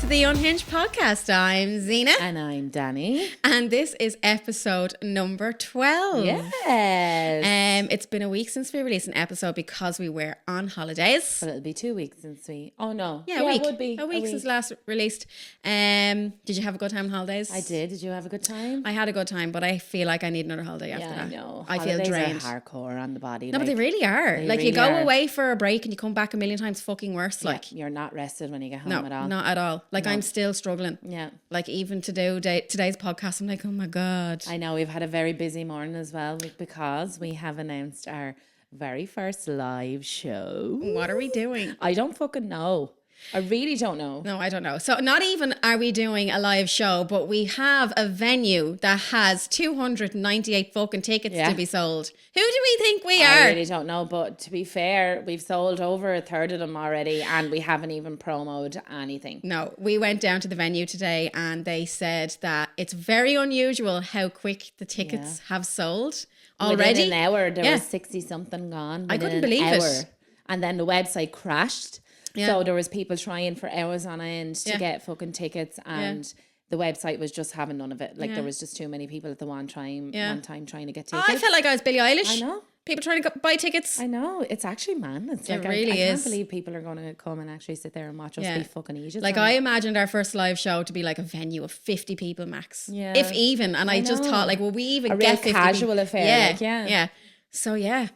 the Unhinged podcast. I'm Zena. And I'm Danni. And this is episode number 12. Yes. It's been a week since we released an episode because we were on holidays. But it'll be 2 weeks since we... Oh, no. Yeah, a week. It would be. A week since last released. Did you have a good time on holidays? I did. Did you have a good time? I had a good time, but I feel like I need another holiday after that. I know. I feel drained. Are hardcore on the body. No, but they really are. They like, really you go are. away for a break and you come back a million times fucking worse. Yeah, Like, you're not rested when you get home no, at all. not at all. Like, I'm still struggling. Yeah. Like, even to do today's podcast, I'm like, oh my God. I know. We've had a very busy morning as well because we have announced our very first live show. What are we doing? I don't fucking know. I really don't know. No, I don't know. So not even are we doing a live show, but we have a venue that has 298 fucking tickets to be sold. Who do we think we are? I really don't know, but to be fair, we've sold over a third of them already and we haven't even promoted anything. No, we went down to the venue today and they said that it's very unusual how quick the tickets have sold already. Within an hour, there was 60 something gone. I couldn't believe it. And then the website crashed. Yeah. So there was people trying for hours on end to get fucking tickets and the website was just having none of it. Like there was just too many people at the one time trying to get tickets. I felt like I was Billie Eilish. I know. People trying to buy tickets. I know. It's actually madness. It Like, really I is. can't believe people are going to come and actually sit there and watch us be fucking idiots. Like I imagined our first live show to be like a venue of 50 people max. Yeah. If even. And I just thought like, will we even a get real 50 casual people? affair. Yeah. So yeah.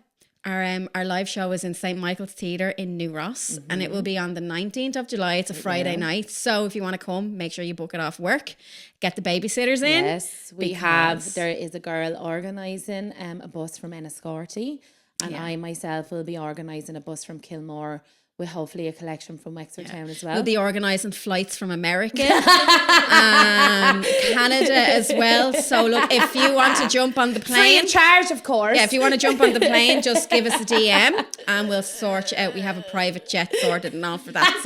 Our live show is in St. Michael's Theatre in New Ross and it will be on the 19th of July. It's a Friday night. So if you want to come, make sure you book it off work. Get the babysitters in. Yes, there is a girl organising a bus from Enniscorthy and I myself will be organising a bus from Kilmore with hopefully a collection from Wexford town as well. We'll be organising flights from America, Canada as well. So look, if you want to jump on the plane. Free of charge, of course. Yeah, if you want to jump on the plane, just give us a DM and we'll sort you out. We have a private jet sorted and all for that.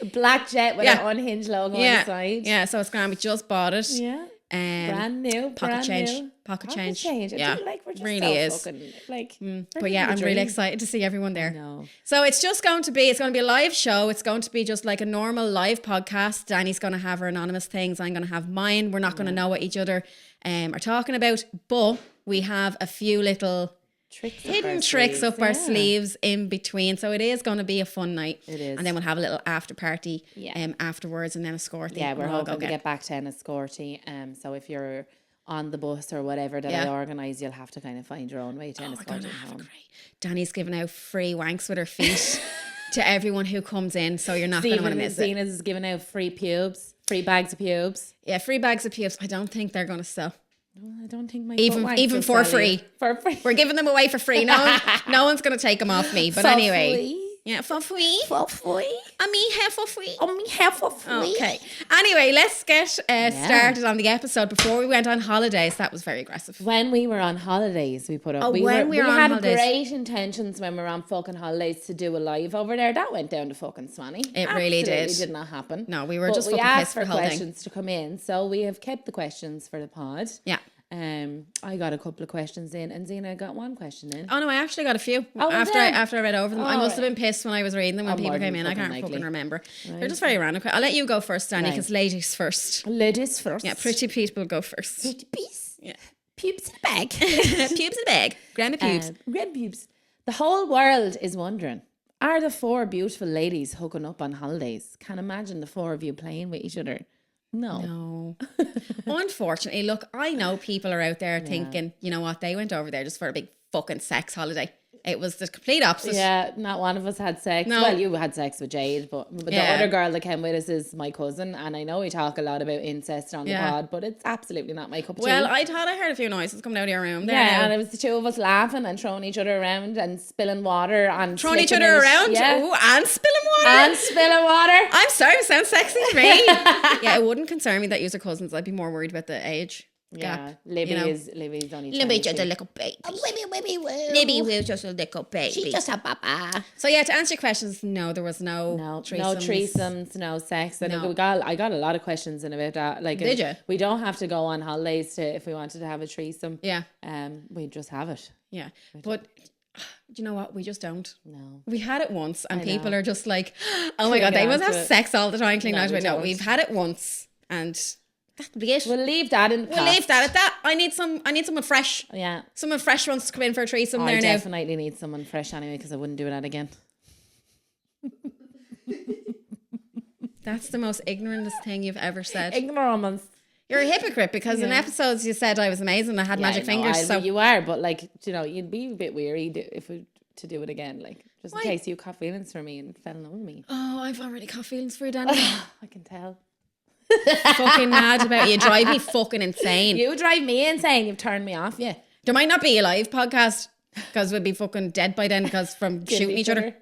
So black jet with an Unhinged logo on the side. Yeah, so it's grand. We just bought it. Yeah. Brand new. Pocket change. Yeah. Like we're just really is. Fucking, like, but yeah, I'm really excited to see everyone there. No. So it's going to be a live show. It's going to be just like a normal live podcast. Danny's going to have her anonymous things. I'm going to have mine. We're not going to know what each other are talking about, but we have a few little hidden tricks up our sleeves in between. So it is going to be a fun night. It is. And then we'll have a little after party afterwards and then a Enniscorthy. Yeah, we're hoping to get back to Enniscorthy. So if you're on the bus or whatever that I organise, you'll have to kind of find your own way to Enniscorthy home. Danny's giving out free wanks with her feet to everyone who comes in, so you're not going to want to miss it. Zena's is giving out free pubes, free bags of pubes. Yeah, free bags of pubes. I don't think they're going to sell. I don't think my even for free. For free. We're giving them away for free. No one's going to take them off me. But anyway. Free. Yeah, for free. For free. I mean, here for free. For free. Okay. Anyway, let's get started on the episode. Before we went on holidays, that was very aggressive. When we were on holidays, we put up. We had great intentions when we were on fucking holidays to do a live over there. That went down to fucking Swanee. It really did. It did not happen. No, we were just fucking pissed for the whole thing. We asked for questions to come in, so we have kept the questions for the pod. Yeah. I got a couple of questions in, and Zena got one question in. Oh no, I actually got a few after I read over them. I must have been pissed when I was reading them when people came in. I can't fucking remember. Right. They're just very random. I'll let you go first, Danny, because ladies first. Ladies first. Yeah, pretty people go first. Pretty piece. Yeah. Pubes in the bag. Pubes in the bag. Grandma pubes. Grandma pubes. The whole world is wondering, are the four beautiful ladies hooking up on holidays? Can't imagine the four of you playing with each other. No. Unfortunately, look, I know people are out there thinking, you know what, they went over there just for a big fucking sex holiday. It was the complete opposite. Yeah, not one of us had sex. No. Well, you had sex with Jade, but the other girl that came with us is my cousin, and I know we talk a lot about incest on the pod, but it's absolutely not my cup of tea. Well, I thought I heard a few noises coming out of your room. And it was the two of us laughing and throwing each other around and spilling water and throwing each other around? Yeah. Ooh, and spilling water? And spilling water. I'm sorry, it sounds sexy to me. Yeah, it wouldn't concern me that you're cousins. I'd be more worried about the age. Yeah, Libby's only Libby just a little baby. Libby will just a little baby. She just a papa. So yeah, to answer your questions, no, there was no threesomes. No threesomes, no sex. And I got a lot of questions in about that. Like, did you? We don't have to go on holidays if we wanted to have a threesome. Yeah. We just have it. Yeah, but Do you know what? We just don't. No. We had it once and I people know. are just like, oh my God, they must have onto it. sex all the time. Clean No, out. we No, don't. we've had it once and that'll be it. We'll leave that in the past. We'll leave that at that. I need someone fresh. Yeah. Someone fresh wants to come in for a threesome I there now. definitely need someone fresh anyway because I wouldn't do that again. That's the most ignorantest thing you've ever said. Ignorance. You're a hypocrite because in episodes you said I was amazing. I had magic fingers. So you are, but like, you know, you'd be a bit weary if we to do it again, like just in case you caught feelings for me and fell in love with me. Oh, I've already caught feelings for you, Danni. I can tell. Fucking mad about you. Drive me fucking insane. You drive me insane. You've turned me off. Yeah. There might not be a live podcast because we'd be fucking dead by then because from shooting each other.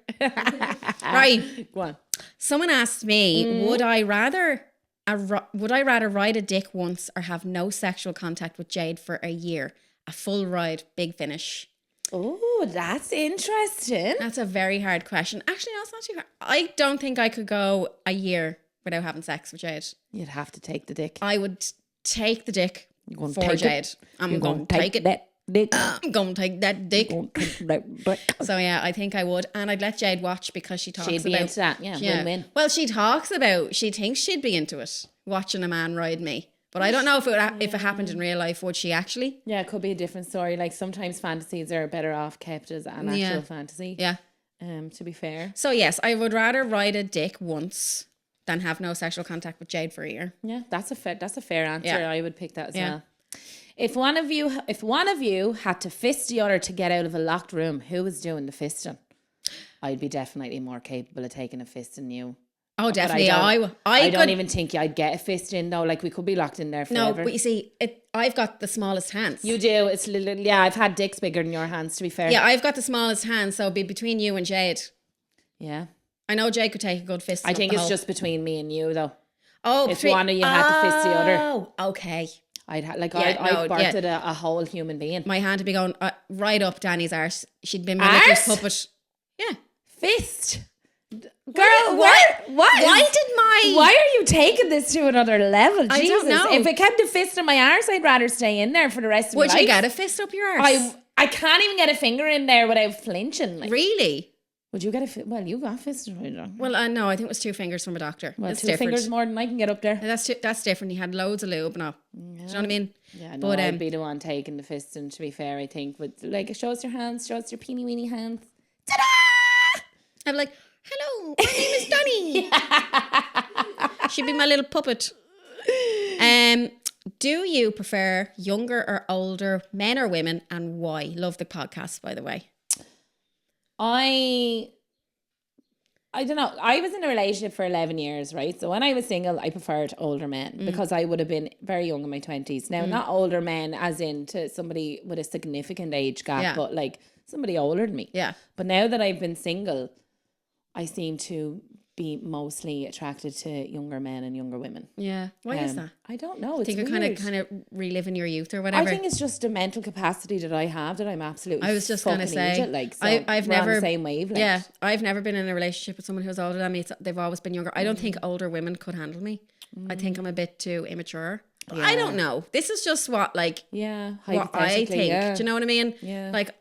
Right. Go on. Someone asked me, would I rather ride a dick once or have no sexual contact with Jade for a year? A full ride, big finish. Oh, that's interesting. That's a very hard question. Actually, no, it's not too hard. I don't think I could go a year without having sex with Jade. You'd have to take the dick. I would take the dick for take Jade. I'm going to take it. That dick. I'm going to take that dick. Take that dick. So yeah, I think I would. And I'd let Jade watch because she talks She'd be about... into that. Yeah, win-win. Well, she thinks she'd be into it, watching a man ride me. But I don't know if it happened in real life, would she actually? Yeah, it could be a different story. Like sometimes fantasies are better off kept as an actual fantasy. Yeah. To be fair. So yes, I would rather ride a dick once than have no sexual contact with Jade for a year. Yeah, that's a fair answer. Yeah. I would pick that as well. If one of you had to fist the other to get out of a locked room, who was doing the fisting? I'd be definitely more capable of taking a fist than you. Oh, definitely. I don't even think I'd get a fist in though. Like we could be locked in there forever. No, but you see, I've got the smallest hands. You do. It's literally, yeah. I've had dicks bigger than your hands. To be fair. Yeah, I've got the smallest hands, so it'd be between you and Jade. Yeah. I know Jade could take a good fist. I think it's just between me and you though. Oh, if one of you had to fist the other. Oh, okay. I'd birthed a whole human being. My hand would be going right up Danny's arse. She'd been my little puppet. Yeah. Fist. Girl, what? Why are you taking this to another level? Jesus. I don't know. If it kept a fist in my arse, I'd rather stay in there for the rest of my life. Would you get a fist up your arse? I can't even get a finger in there without flinching. Like. Really? Would you get a fist? Well, you got fisted right now. Well, no, I think it was 2 fingers from a doctor. Well, that's 2 different. fingers more than I can get up there. That's different. He had loads of lube. No, do you know what I mean? Yeah, no, but I'd be the one taking the fist. And to be fair, I think with like show us your hands, show us your peeny weeny hands. Ta-da! I'm like, hello, my name is Danni. She'd be my little puppet. Do you prefer younger or older men or women, and why? Love the podcast, by the way. I don't know. I was in a relationship for 11 years, right? So when I was single, I preferred older men because I would have been very young in my 20s. Now, not older men as in to somebody with a significant age gap, but like somebody older than me. Yeah. But now that I've been single, I seem to be mostly attracted to younger men and younger women. Yeah. Why is that? I don't know. It's think weird. You're kind of reliving your youth or whatever. I think it's just a mental capacity that I have that I'm absolutely. I was just going to say, idiot, like, so I've never on the same wavelength. Yeah, I've never been in a relationship with someone who's older than me. They've always been younger. I don't think older women could handle me. I think I'm a bit too immature. But I don't know. This is just what what I think. Yeah. Do you know what I mean? Yeah. Like,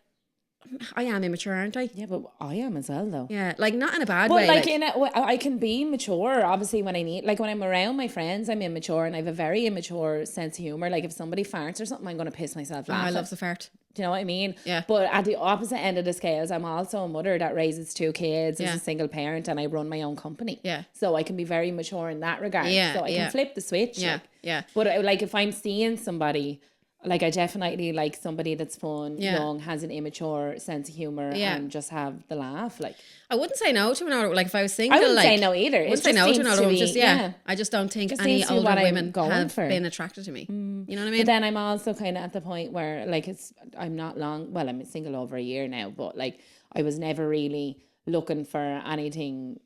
I am immature, aren't I? Yeah, but I am as well, though. Yeah, like not in a bad way. But like I can be mature, obviously, when I need. Like when I'm around my friends, I'm immature, and I have a very immature sense of humor. Like if somebody farts or something, I'm going to piss myself laughing. I love the fart. Do you know what I mean? Yeah. But at the opposite end of the scales, I'm also a mother that raises 2 kids as a single parent, and I run my own company. Yeah. So I can be very mature in that regard. Yeah. So I can flip the switch. Yeah. Yeah. But like if I'm seeing somebody. Like I definitely like somebody that's fun, young, has an immature sense of humor, and just have the laugh. Like I wouldn't say no to an older. Like if I was single, I wouldn't say no either. I wouldn't say no to an older woman. Just I just don't think any older women have been attracted to me. You know what I mean? But then I'm also kind of at the point where like I'm not long. Well, I'm single over a year now, but like I was never really looking for anything.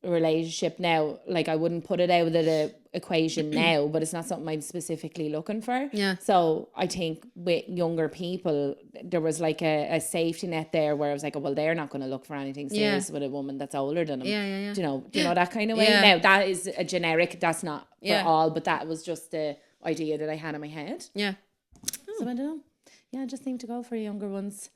Relationship now, like I wouldn't put it out of the equation now, but it's not something I'm specifically looking for. Yeah. So I think with younger people, there was like a safety net there where I was like, oh, well, they're not going to look for anything serious with a woman that's older than them. Yeah. Do you know that kind of way? Now that is a generic. That's not for all, but that was just the idea that I had in my head. Yeah. So I don't know. Yeah, I just seem to go for younger ones.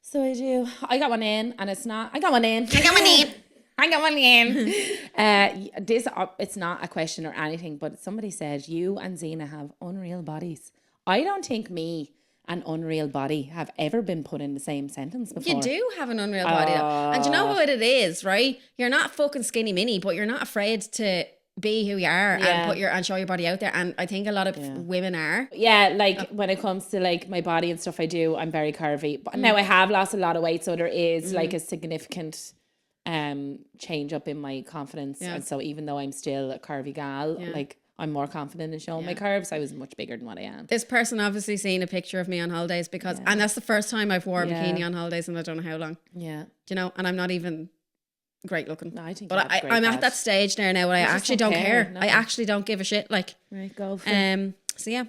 So I do. I got one in, and it's not. I got one in. I got one in. I got one in. It's not a question or anything, but somebody said you and Zena have unreal bodies. I don't think me and unreal body have ever been put in the same sentence before. You do have an unreal body, though. And do you know what it is, right? You're not fucking skinny mini, but you're not afraid to be who you are and show your body out there. And I think a lot of women are. Yeah, like when it comes to like my body and stuff I do, I'm very curvy. But now I have lost a lot of weight, so there is like a significant change up in my confidence. And so even though I'm still a curvy gal, like I'm more confident in showing my curves. I was much bigger than what I am. This person obviously seen a picture of me on holidays because and that's the first time I've worn a bikini on holidays and I don't know how long. Yeah. Do you know, and I'm not even great looking. No, I think but I'm at that stage now where I actually don't care. No. I actually don't give a shit. Like, right, go for it. So yeah,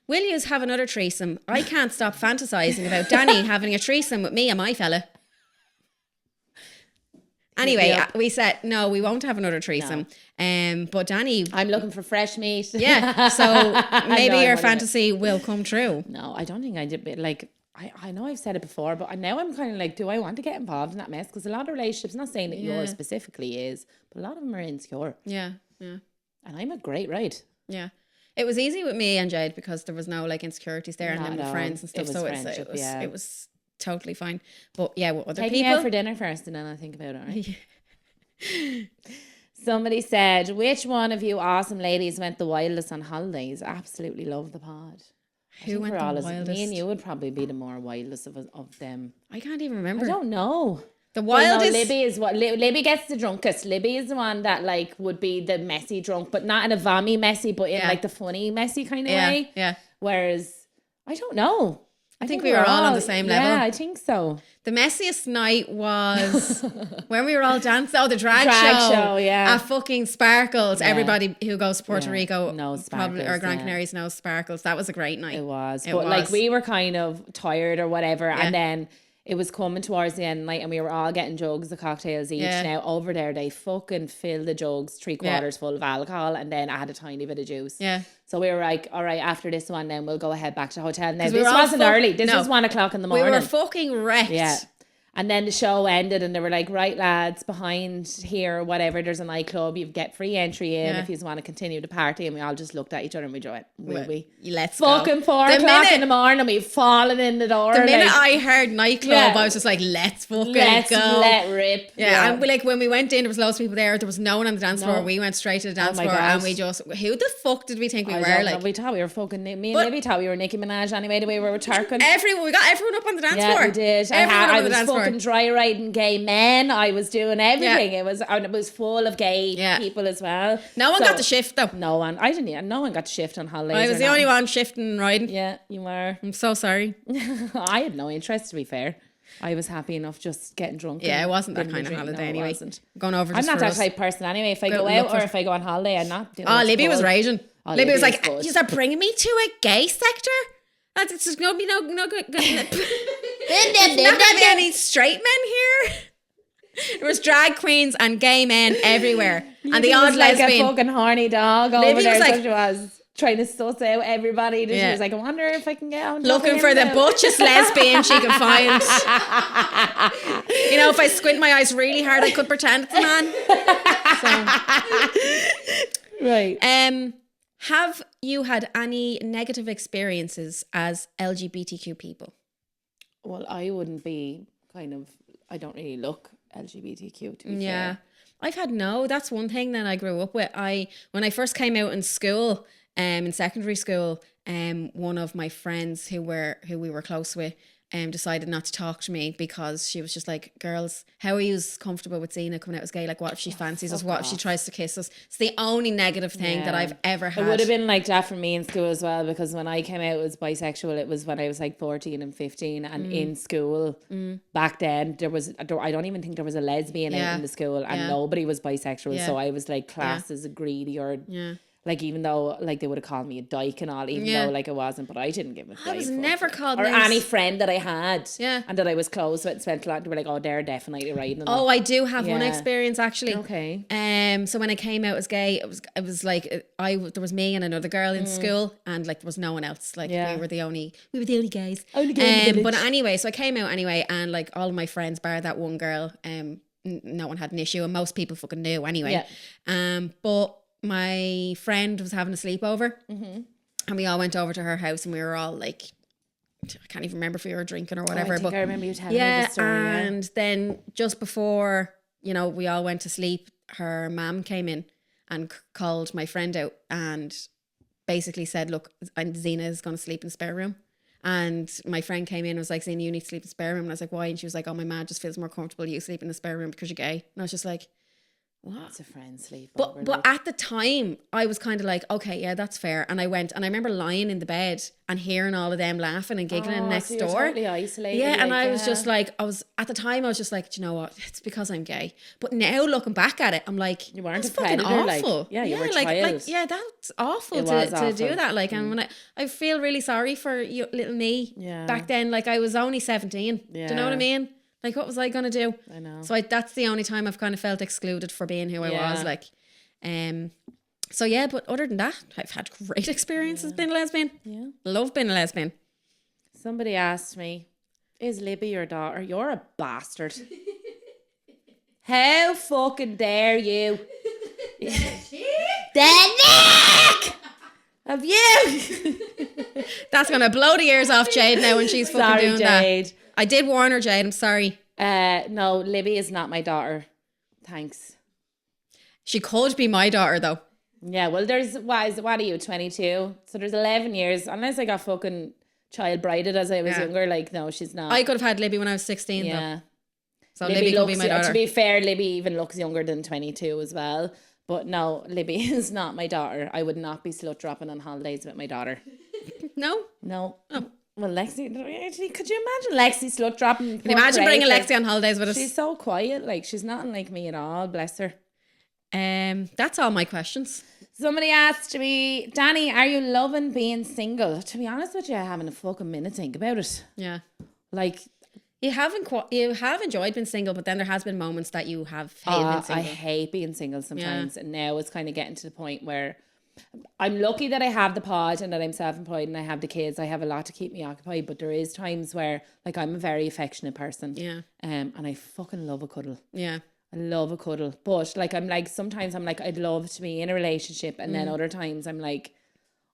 will yous have another threesome? I can't stop fantasizing about Danni having a threesome with me and my fella. Anyway, we said no, we won't have another threesome. No. But Danni, I'm looking for fresh meat. Yeah, so maybe your fantasy will come true. No, I don't think I did. Like, I know I've said it before, but now I'm kind of like, do I want to get involved in that mess? Because a lot of relationships, not saying that yours specifically is, but a lot of them are insecure. Yeah, yeah. And I'm a great ride. Yeah. It was easy with me and Jade because there was no like insecurities there, and then with friends and stuff. So it was totally fine. But yeah, with other people. Take me out for dinner first and then I'll think about it, right? Somebody said, which one of you awesome ladies went the wildest on holidays? Absolutely love the pod. Who went the wildest? Me and you would probably be the more wildest of them. I can't even remember. I don't know. The wildest. No, Libby is what Libby gets the drunkest. Libby is the one that like would be the messy drunk, but not in a vommy messy, but in like the funny messy kind of way. Yeah. Whereas I don't know. I think we were all on the same level. Yeah, I think so. The messiest night was when we were all dancing. Oh, the drag show. Yeah. At fucking Sparkles. Yeah. Everybody who goes to Puerto Rico knows Sparkles, or Gran Canaries knows Sparkles. That was a great night. It was. Like we were kind of tired or whatever. And then it was coming towards the end of the night and we were all getting jugs of cocktails each. Now over there, they fucking fill the jugs 3/4 full of alcohol and then add a tiny bit of juice. Yeah. So we were like, all right, after this one, then we'll go ahead back to the hotel. Now, this wasn't early. This was 1 o'clock in the morning. We were fucking wrecked. Yeah. And then the show ended and they were like, right, lads, behind here, whatever, there's a nightclub. You get free entry in if you want to continue the party. And we all just looked at each other and we joined. Let's fucking go. 4 o'clock in the morning, we've fallen in the door. The minute I heard nightclub, I was just like, let's fucking go. Let rip. Yeah. And like when we went in, there was loads of people there. There was no one on the dance floor. We went straight to the dance floor and we just, who the fuck did we think we were? Like, we thought we were fucking, me and Libby thought we were Nicki Minaj anyway, the way we were turking. We got everyone up on the dance floor. Yeah, we did. I was fucking dry riding gay men. I was doing everything. It was full of gay people as well. No one got the shift though. No one got the shift on holidays. I was the only one shifting and riding. Yeah, you were. I'm so sorry. I had no interest, to be fair. I was happy enough just getting drunk. Yeah, it wasn't that kind of holiday anyway. Going over. I'm not that type of person anyway. If I go out or if I go on holiday, I'm not doing Libby was raging. Libby was like, "You are bringing me to a gay sector? It's just gonna be no good. There's not gonna be any straight men here." There was drag queens and gay men everywhere, and the odd like lesbian. A fucking horny dog over Libby there. Was like, she was trying to suss out everybody. She was like, I wonder if I can get on. Looking for the butchest lesbian she can find. You know, if I squint my eyes really hard, I could pretend it's a man. Right. Have you had any negative experiences as LGBTQ people? Well, I wouldn't be I don't really look LGBTQ, to be fair. I've had that's one thing that I grew up with. When I first came out in school, in secondary school, one of my friends who we were close with decided not to talk to me because she was just like, girls, how are you comfortable with Zena coming out as gay? Like, what if she fancies us? What if she tries to kiss us? It's the only negative thing that I've ever had. It would have been like that for me in school as well, because when I came out as bisexual, it was when I was like 14 and 15, and in school back then I don't even think there was a lesbian out in the school, and nobody was bisexual, so I was like classed as a greedy or Like, even though, like, they would have called me a dyke and all, even though, like, I wasn't, but I didn't give a fuck. I was never called or names. any friend that I had. Yeah. And that I was close with and spent a lot, they were like, oh, they're definitely riding. Oh, I do have one experience, actually. Okay. So when I came out as gay, it was like, there was me and another girl in school, and like, there was no one else. Like, we were the only guys. Only gay in the but village. anyway, so I came out anyway, and like, all of my friends, bar that one girl, no one had an issue, and most people fucking knew anyway. But my friend was having a sleepover, and we all went over to her house, and we were all like, I can't even remember if we were drinking or whatever. I remember you telling me the story. And then just before, you know, we all went to sleep, her mum came in and called my friend out and basically said, look, Zena is going to sleep in the spare room. And my friend came in and was like, Zena, you need to sleep in the spare room. And I was like, why? And she was like, oh, my man just feels more comfortable you sleep in the spare room because you're gay. And I was just like, what? It's a friend sleep. But at the time, I was kind of like, okay, yeah, that's fair. And I went, and I remember lying in the bed and hearing all of them laughing and giggling next door. Totally isolated. Yeah, and I was just like, at the time, I was just like, do you know what? It's because I'm gay. But now looking back at it, I'm like, you weren't that's a predator. fucking Like, awful. you were a like, child. yeah, that's awful It was to awful. do that. Like, and when I feel really sorry for you, little me. Yeah. Back then, like, I was only 17. Yeah. Do you know what I mean? Like, what was I going to do? I know. So that's the only time I've kind of felt excluded for being who I was. Like, so yeah, but other than that, I've had great experiences being a lesbian. Yeah. Love being a lesbian. Somebody asked me, is Libby your daughter? You're a bastard. How fucking dare you? Danni! Of you! That's going to blow the ears off Jade now when she's fucking doing Jade. that. I did warn her, Jade. I'm sorry. No, Libby is not my daughter. Thanks. She could be my daughter, though. Yeah, well, what are you, 22? So there's 11 years. Unless I got fucking child brided as I was younger, like, no, she's not. I could have had Libby when I was 16, though. So Libby could be my daughter. To be fair, Libby even looks younger than 22 as well. But no, Libby is not my daughter. I would not be slut dropping on holidays with my daughter. No? No. Oh. Well, Lexi, actually, could you imagine Lexi slut dropping? Can you imagine bringing Lexi on holidays with us? She's so quiet. Like, she's nothing like me at all. Bless her. That's all my questions. Somebody asked me, Danni, are you loving being single? To be honest with you, I haven't a fucking minute to think about it. Yeah. Like, you have enjoyed being single, but then there has been moments that you have hated being single. I hate being single sometimes. And now it's kind of getting to the point where I'm lucky that I have the pod and that I'm self-employed and I have the kids. I have a lot to keep me occupied, but there is times where, like, I'm a very affectionate person. Yeah. And I fucking love a cuddle. Yeah. I love a cuddle. But, like, sometimes I'm like, I'd love to be in a relationship. And then other times I'm like,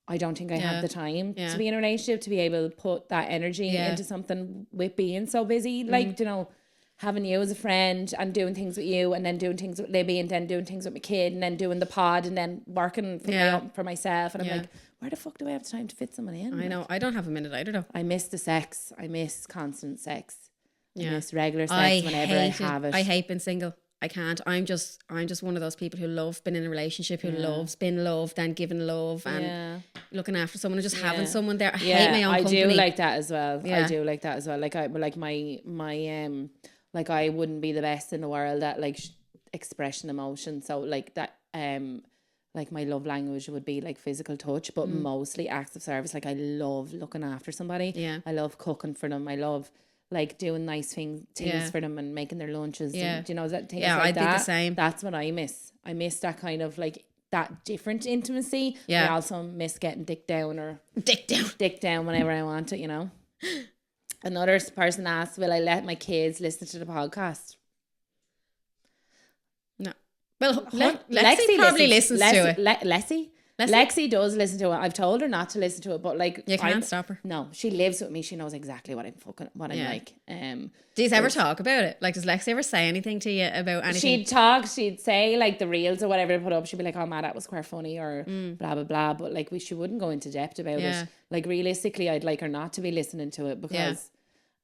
I don't think I have the time to be in a relationship, to be able to put that energy into something with being so busy. Like, you know, having you as a friend and doing things with you and then doing things with Libby and then doing things with my kid and then doing the pod and then working for myself. And I'm like, where the fuck do I have the time to fit someone in? I know. I don't have a minute either, though. I miss the sex. I miss constant sex. I miss regular sex whenever I have it. I hate being single. I can't. I'm just one of those people who love being in a relationship, who loves being loved and giving love and looking after someone and just having someone there. I hate my own company. I do like that as well. I do like that as well. Like my like I wouldn't be the best in the world at like expressing emotion. So like that like my love language would be like physical touch, but mostly acts of service. Like I love looking after somebody. Yeah. I love cooking for them. I love like doing nice things for them and making their lunches. Yeah. And, you know, that things like that. Yeah, I'd be the same. That's what I miss. I miss that kind of like that different intimacy. Yeah. I also miss getting dick down whenever I want it, you know. Another person asked, will I let my kids listen to the podcast? No. Well, Lexi probably listens to it. Lexi does listen to it. I've told her not to listen to it, but like you can't stop her. No, she lives with me. She knows exactly what I'm like. Do you ever talk about it? Like, does Lexi ever say anything to you about anything? She'd say like the reels or whatever to put up. She'd be like, "Oh, man, that was quite funny," or blah blah blah. But like, she wouldn't go into depth about it. Like realistically, I'd like her not to be listening to it because.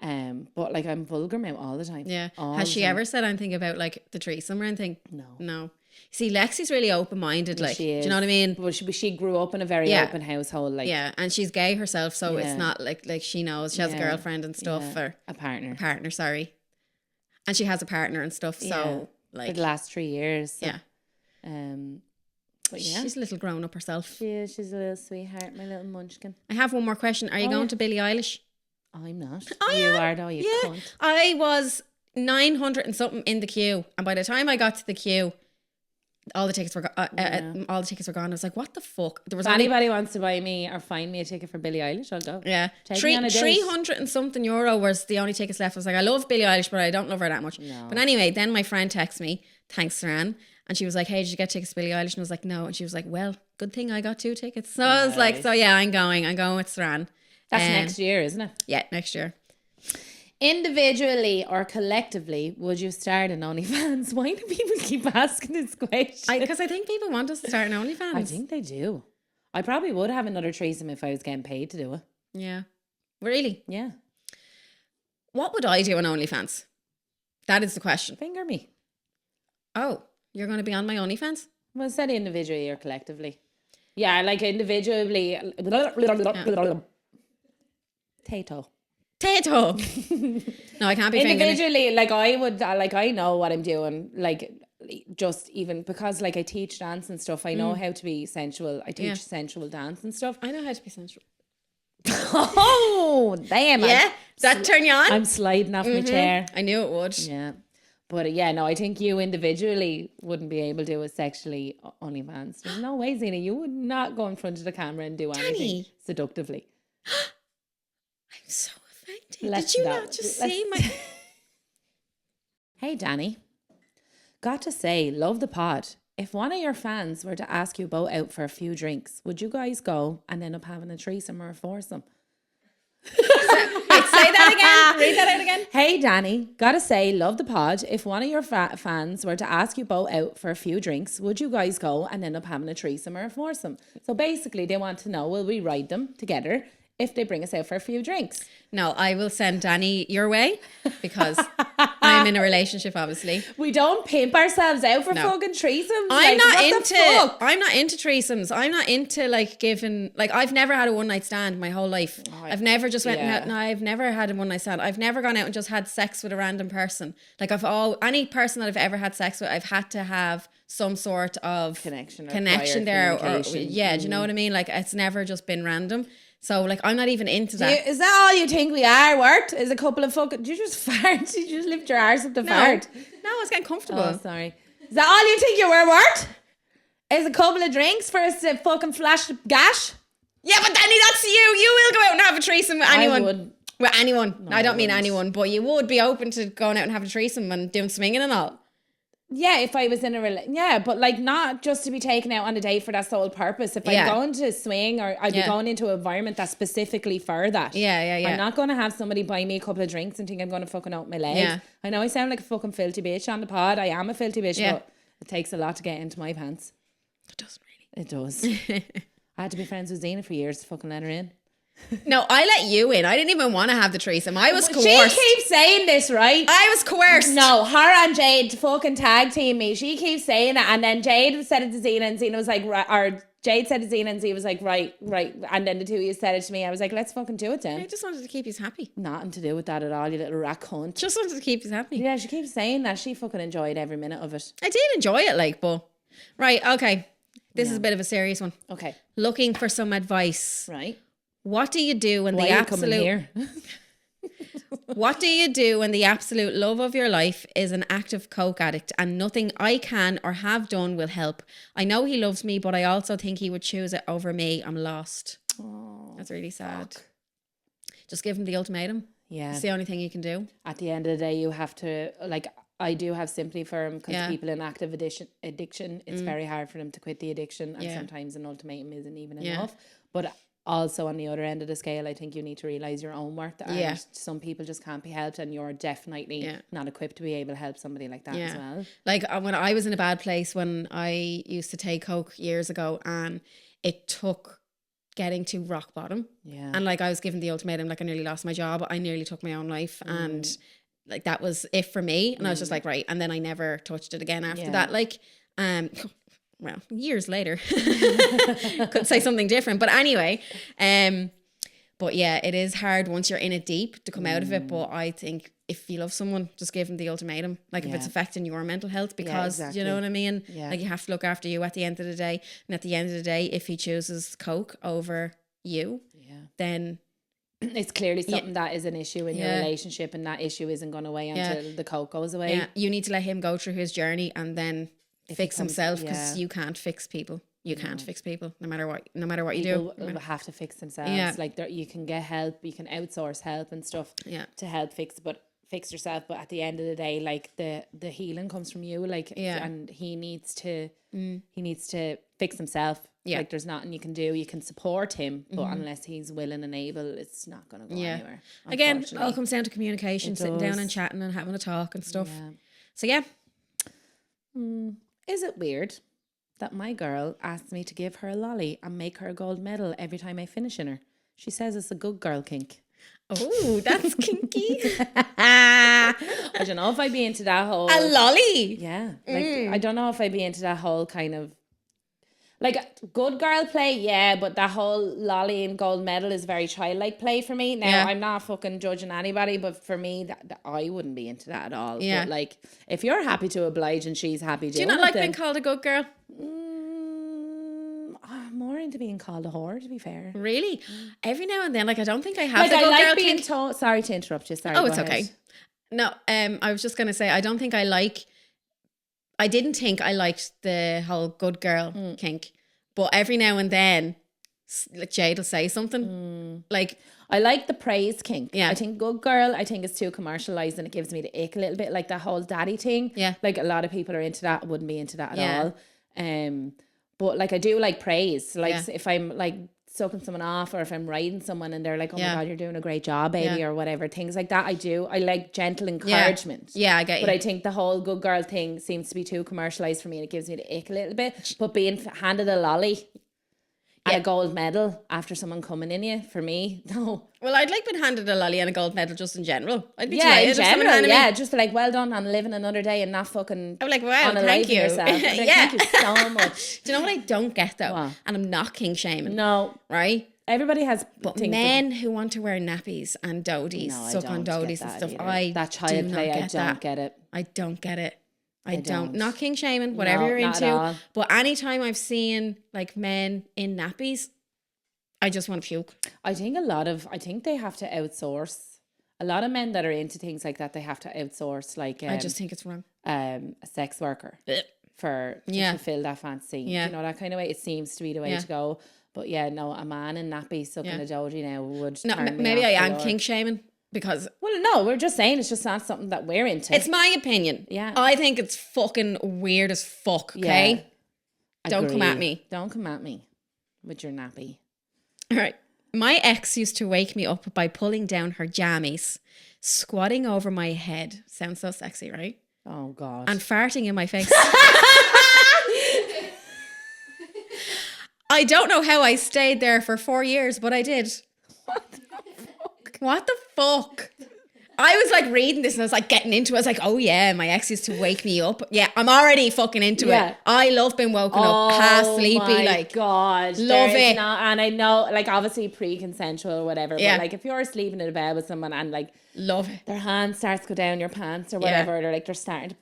But like I'm vulgar mouth all the time. Yeah. Has she ever said anything about like the threesome or anything? No. See, Lexi's really open-minded, like, do you know what I mean? Well, she grew up in a very open household, like. Yeah, and she's gay herself, so it's not like she knows. She has a girlfriend and stuff, or a partner. Sorry. And she has a partner and stuff, so like. For the last 3 years. So, But yeah. She's a little grown up herself. She's a little sweetheart, my little munchkin. I have one more question. Are you going to Billie Eilish? I'm not. Oh, you are though, you cunt. I was 900 and something in the queue, and by the time I got to the queue, all the tickets were all the tickets were gone. I was like, what the fuck? There was if anybody wants to buy me or find me a ticket for Billie Eilish, I'll go. Yeah. Take me on a date. 300 and something euro was the only tickets left. I was like, I love Billie Eilish, but I don't love her that much. No. But anyway, then my friend texted me, thanks Saran, and she was like, hey, did you get tickets to Billie Eilish? And I was like, no. And she was like, well, good thing I got 2 tickets. So I was like, so yeah, I'm going with Saran. That's next year, isn't it? Yeah, next year. Individually or collectively, would you start an OnlyFans? Why do people keep asking this question? Because I think people want us to start an OnlyFans. I think they do. I probably would have another threesome if I was getting paid to do it. Yeah. Really? Yeah. What would I do on OnlyFans? That is the question. Finger me. Oh, you're going to be on my OnlyFans? Well, instead of individually or collectively. Yeah, like individually. Tato. No, I can't be individually. Like I would, like I know what I'm doing. Like just even because like I teach dance and stuff. I know how to be sensual. I teach sensual dance and stuff. I know how to be sensual. Oh, damn! Yeah, does that turn you on? I'm sliding off my chair. I knew it would. Yeah, but yeah, no, I think you individually wouldn't be able to do it sexually OnlyFans. There's no way, Zena. You would not go in front of the camera and do anything seductively. I'm so offended. Did you not just see my... Hey, Danni. Got to say, love the pod. If one of your fans were to ask you both out for a few drinks, would you guys go and end up having a threesome or a foursome? Say that again. Read that out again. Hey, Danni. Gotta say, love the pod. If one of your fans were to ask you both out for a few drinks, would you guys go and end up having a threesome or a foursome? So basically, they want to know, will we ride them together if they bring us out for a few drinks? No, I will send Danni your way because I'm in a relationship, obviously. We don't pimp ourselves out for fucking threesomes. I'm not into threesomes. I'm not into like giving, like I've never had a one night stand my whole life. I've never just went out. No, I've never had a one night stand. I've never gone out and just had sex with a random person. Like any person that I've ever had sex with, I've had to have some sort of connection there. Or, do you know what I mean? Like it's never just been random. So, like, I'm not even into that. Is that all you think we are, Wirt? Is a couple of fucking... Did you just fart? Did you just lift your arse up to fart? No, I was getting comfortable. Oh, sorry. Is that all you think you were, Wirt? Is a couple of drinks for us to fucking flash the gash? Yeah, but Danni, that's you. You will go out and have a threesome with anyone. I would. With anyone. No, I don't mean anyone, but you would be open to going out and having a threesome and doing swinging and all. Yeah, if I was in a but like not just to be taken out on a date for that sole purpose. If I'm going to swing or I'd be going into an environment that's specifically for that. Yeah. I'm not going to have somebody buy me a couple of drinks and think I'm going to fucking out my legs. Yeah. I know I sound like a fucking filthy bitch on the pod. I am a filthy bitch, but it takes a lot to get into my pants. It doesn't really. It does. I had to be friends with Zena for years to fucking let her in. No, I let you in. I didn't even want to have the threesome. I was coerced. She keeps saying this, right? I was coerced. No, her and Jade fucking tag team me. She keeps saying it, and then Jade said it to Zena, and Zena was like, or Jade said it to Zena, and Zena was like, right. And then the two of you said it to me. I was like, let's fucking do it then. I just wanted to keep you happy. Nothing to do with that at all, you little rat cunt. Just wanted to keep you happy. Yeah, she keeps saying that. She fucking enjoyed every minute of it. I did enjoy it, like, but... Right, okay. This is a bit of a serious one. Okay. Looking for some advice. Right. What do you do when What do you do when the absolute love of your life is an active coke addict and nothing I can or have done will help? I know he loves me, but I also think he would choose it over me. I'm lost. Oh, that's really sad. Fuck. Just give him the ultimatum. Yeah. It's the only thing you can do. At the end of the day, you have to, like, I do have sympathy for him because people in active addiction, it's very hard for them to quit the addiction, and sometimes an ultimatum isn't even enough. But also on the other end of the scale, I think you need to realise your own worth. And some people just can't be helped, and you're definitely not equipped to be able to help somebody like that as well. Like when I was in a bad place when I used to take coke years ago, and it took getting to rock bottom. Yeah. And like I was given the ultimatum, like I nearly lost my job. I nearly took my own life, and like that was it for me. And I was just like, right. And then I never touched it again after that. Like, well, years later, could say something different, but anyway, But yeah, it is hard once you're in it deep to come out of it. But I think if you love someone, just give them the ultimatum. Like if it's affecting your mental health, because you know what I mean? Yeah. Like you have to look after you at the end of the day. And at the end of the day, if he chooses coke over you, then it's clearly something that is an issue in your relationship, and that issue isn't going away until the coke goes away. Yeah, you need to let him go through his journey and then fix himself, because you can't fix people. You can't fix people, no matter what you do. People have to fix themselves. Yeah. Like you can get help, you can outsource help and stuff to help fix yourself. But at the end of the day, like the healing comes from you. Like, and he needs to fix himself. Yeah. Like there's nothing you can do. You can support him, but unless he's willing and able, it's not going to go anywhere. Again, it all comes down to communication, sitting down and chatting and having a talk and stuff. Yeah. So yeah. Is it weird that my girl asks me to give her a lolly and make her a gold medal every time I finish in her? She says it's a good girl kink. Oh, that's kinky. I don't know if I'd be into that whole... A lolly? Yeah. Like, I don't know if I'd be into that whole kind of... Like, good girl play, yeah, but that whole lolly and gold medal is very childlike play for me. Now, I'm not fucking judging anybody, but for me, that I wouldn't be into that at all. Yeah. But, like, if you're happy to oblige and she's happy doing it... Do you not like being called a good girl? I'm more into being called a whore, to be fair. Really? Every now and then, like, I don't think I have the good girl like being told... Sorry to interrupt you, sorry. Oh, it's okay. No, I was just going to say, I don't think I like... I didn't think I liked the whole good girl kink, but every now and then, like Jade will say something like, I like the praise kink. Yeah, I think good girl, I think it's too commercialized and it gives me the ick a little bit, like that whole daddy thing. Yeah, like a lot of people are into that. I wouldn't be into that at all. But like I do like praise. Like if I'm like sucking someone off, or if I'm riding someone and they're like, oh my God, you're doing a great job, baby, or whatever, things like that. I like gentle encouragement. Yeah, I get you. But I think the whole good girl thing seems to be too commercialized for me, and it gives me the ick a little bit. But being handed a lolly and a gold medal after someone coming in you, for me, no. Well, I'd like being handed a lolly and a gold medal just in general. I'd be in general, just be like, well done on living another day and not fucking I'm like, wow, thank you. Yourself. Like, thank you so much. Do you know what I don't get though? What? And I'm not king shaming. No. Right? Everybody has men who want to wear nappies and dodies, suck on dodies and stuff. That child play, I don't get it. I don't get it. I don't. Not king shaming, whatever you're into. But anytime I've seen like men in nappies, I just want to puke. I think they have to outsource. A lot of men that are into things like that, they have to outsource. Like I just think it's wrong. A sex worker to fulfill that fantasy. Yeah. You know, that kind of way. It seems to be the way to go. But yeah, no, a man in nappies sucking a dodgy now would turn me maybe off I am kink shaming because... Well, no, we're just saying it's just not something that we're into. It's my opinion. Yeah. I think it's fucking weird as fuck, okay? Yeah. Don't come at me. Don't come at me with your nappy. All right. My ex used to wake me up by pulling down her jammies, squatting over my head. Sounds so sexy, right? Oh, God. And farting in my face. I don't know how I stayed there for 4 years, but I did. What the fuck? I was like reading this and I was like getting into it. I was like, oh yeah, my ex used to wake me up. Yeah, I'm already fucking into it. I love being woken up half sleepy. Like, God, love it. And I know, like, obviously pre-consensual or whatever. But like, if you're sleeping in a bed with someone and like, love it, their hand starts to go down your pants or whatever, they're like, they're starting to.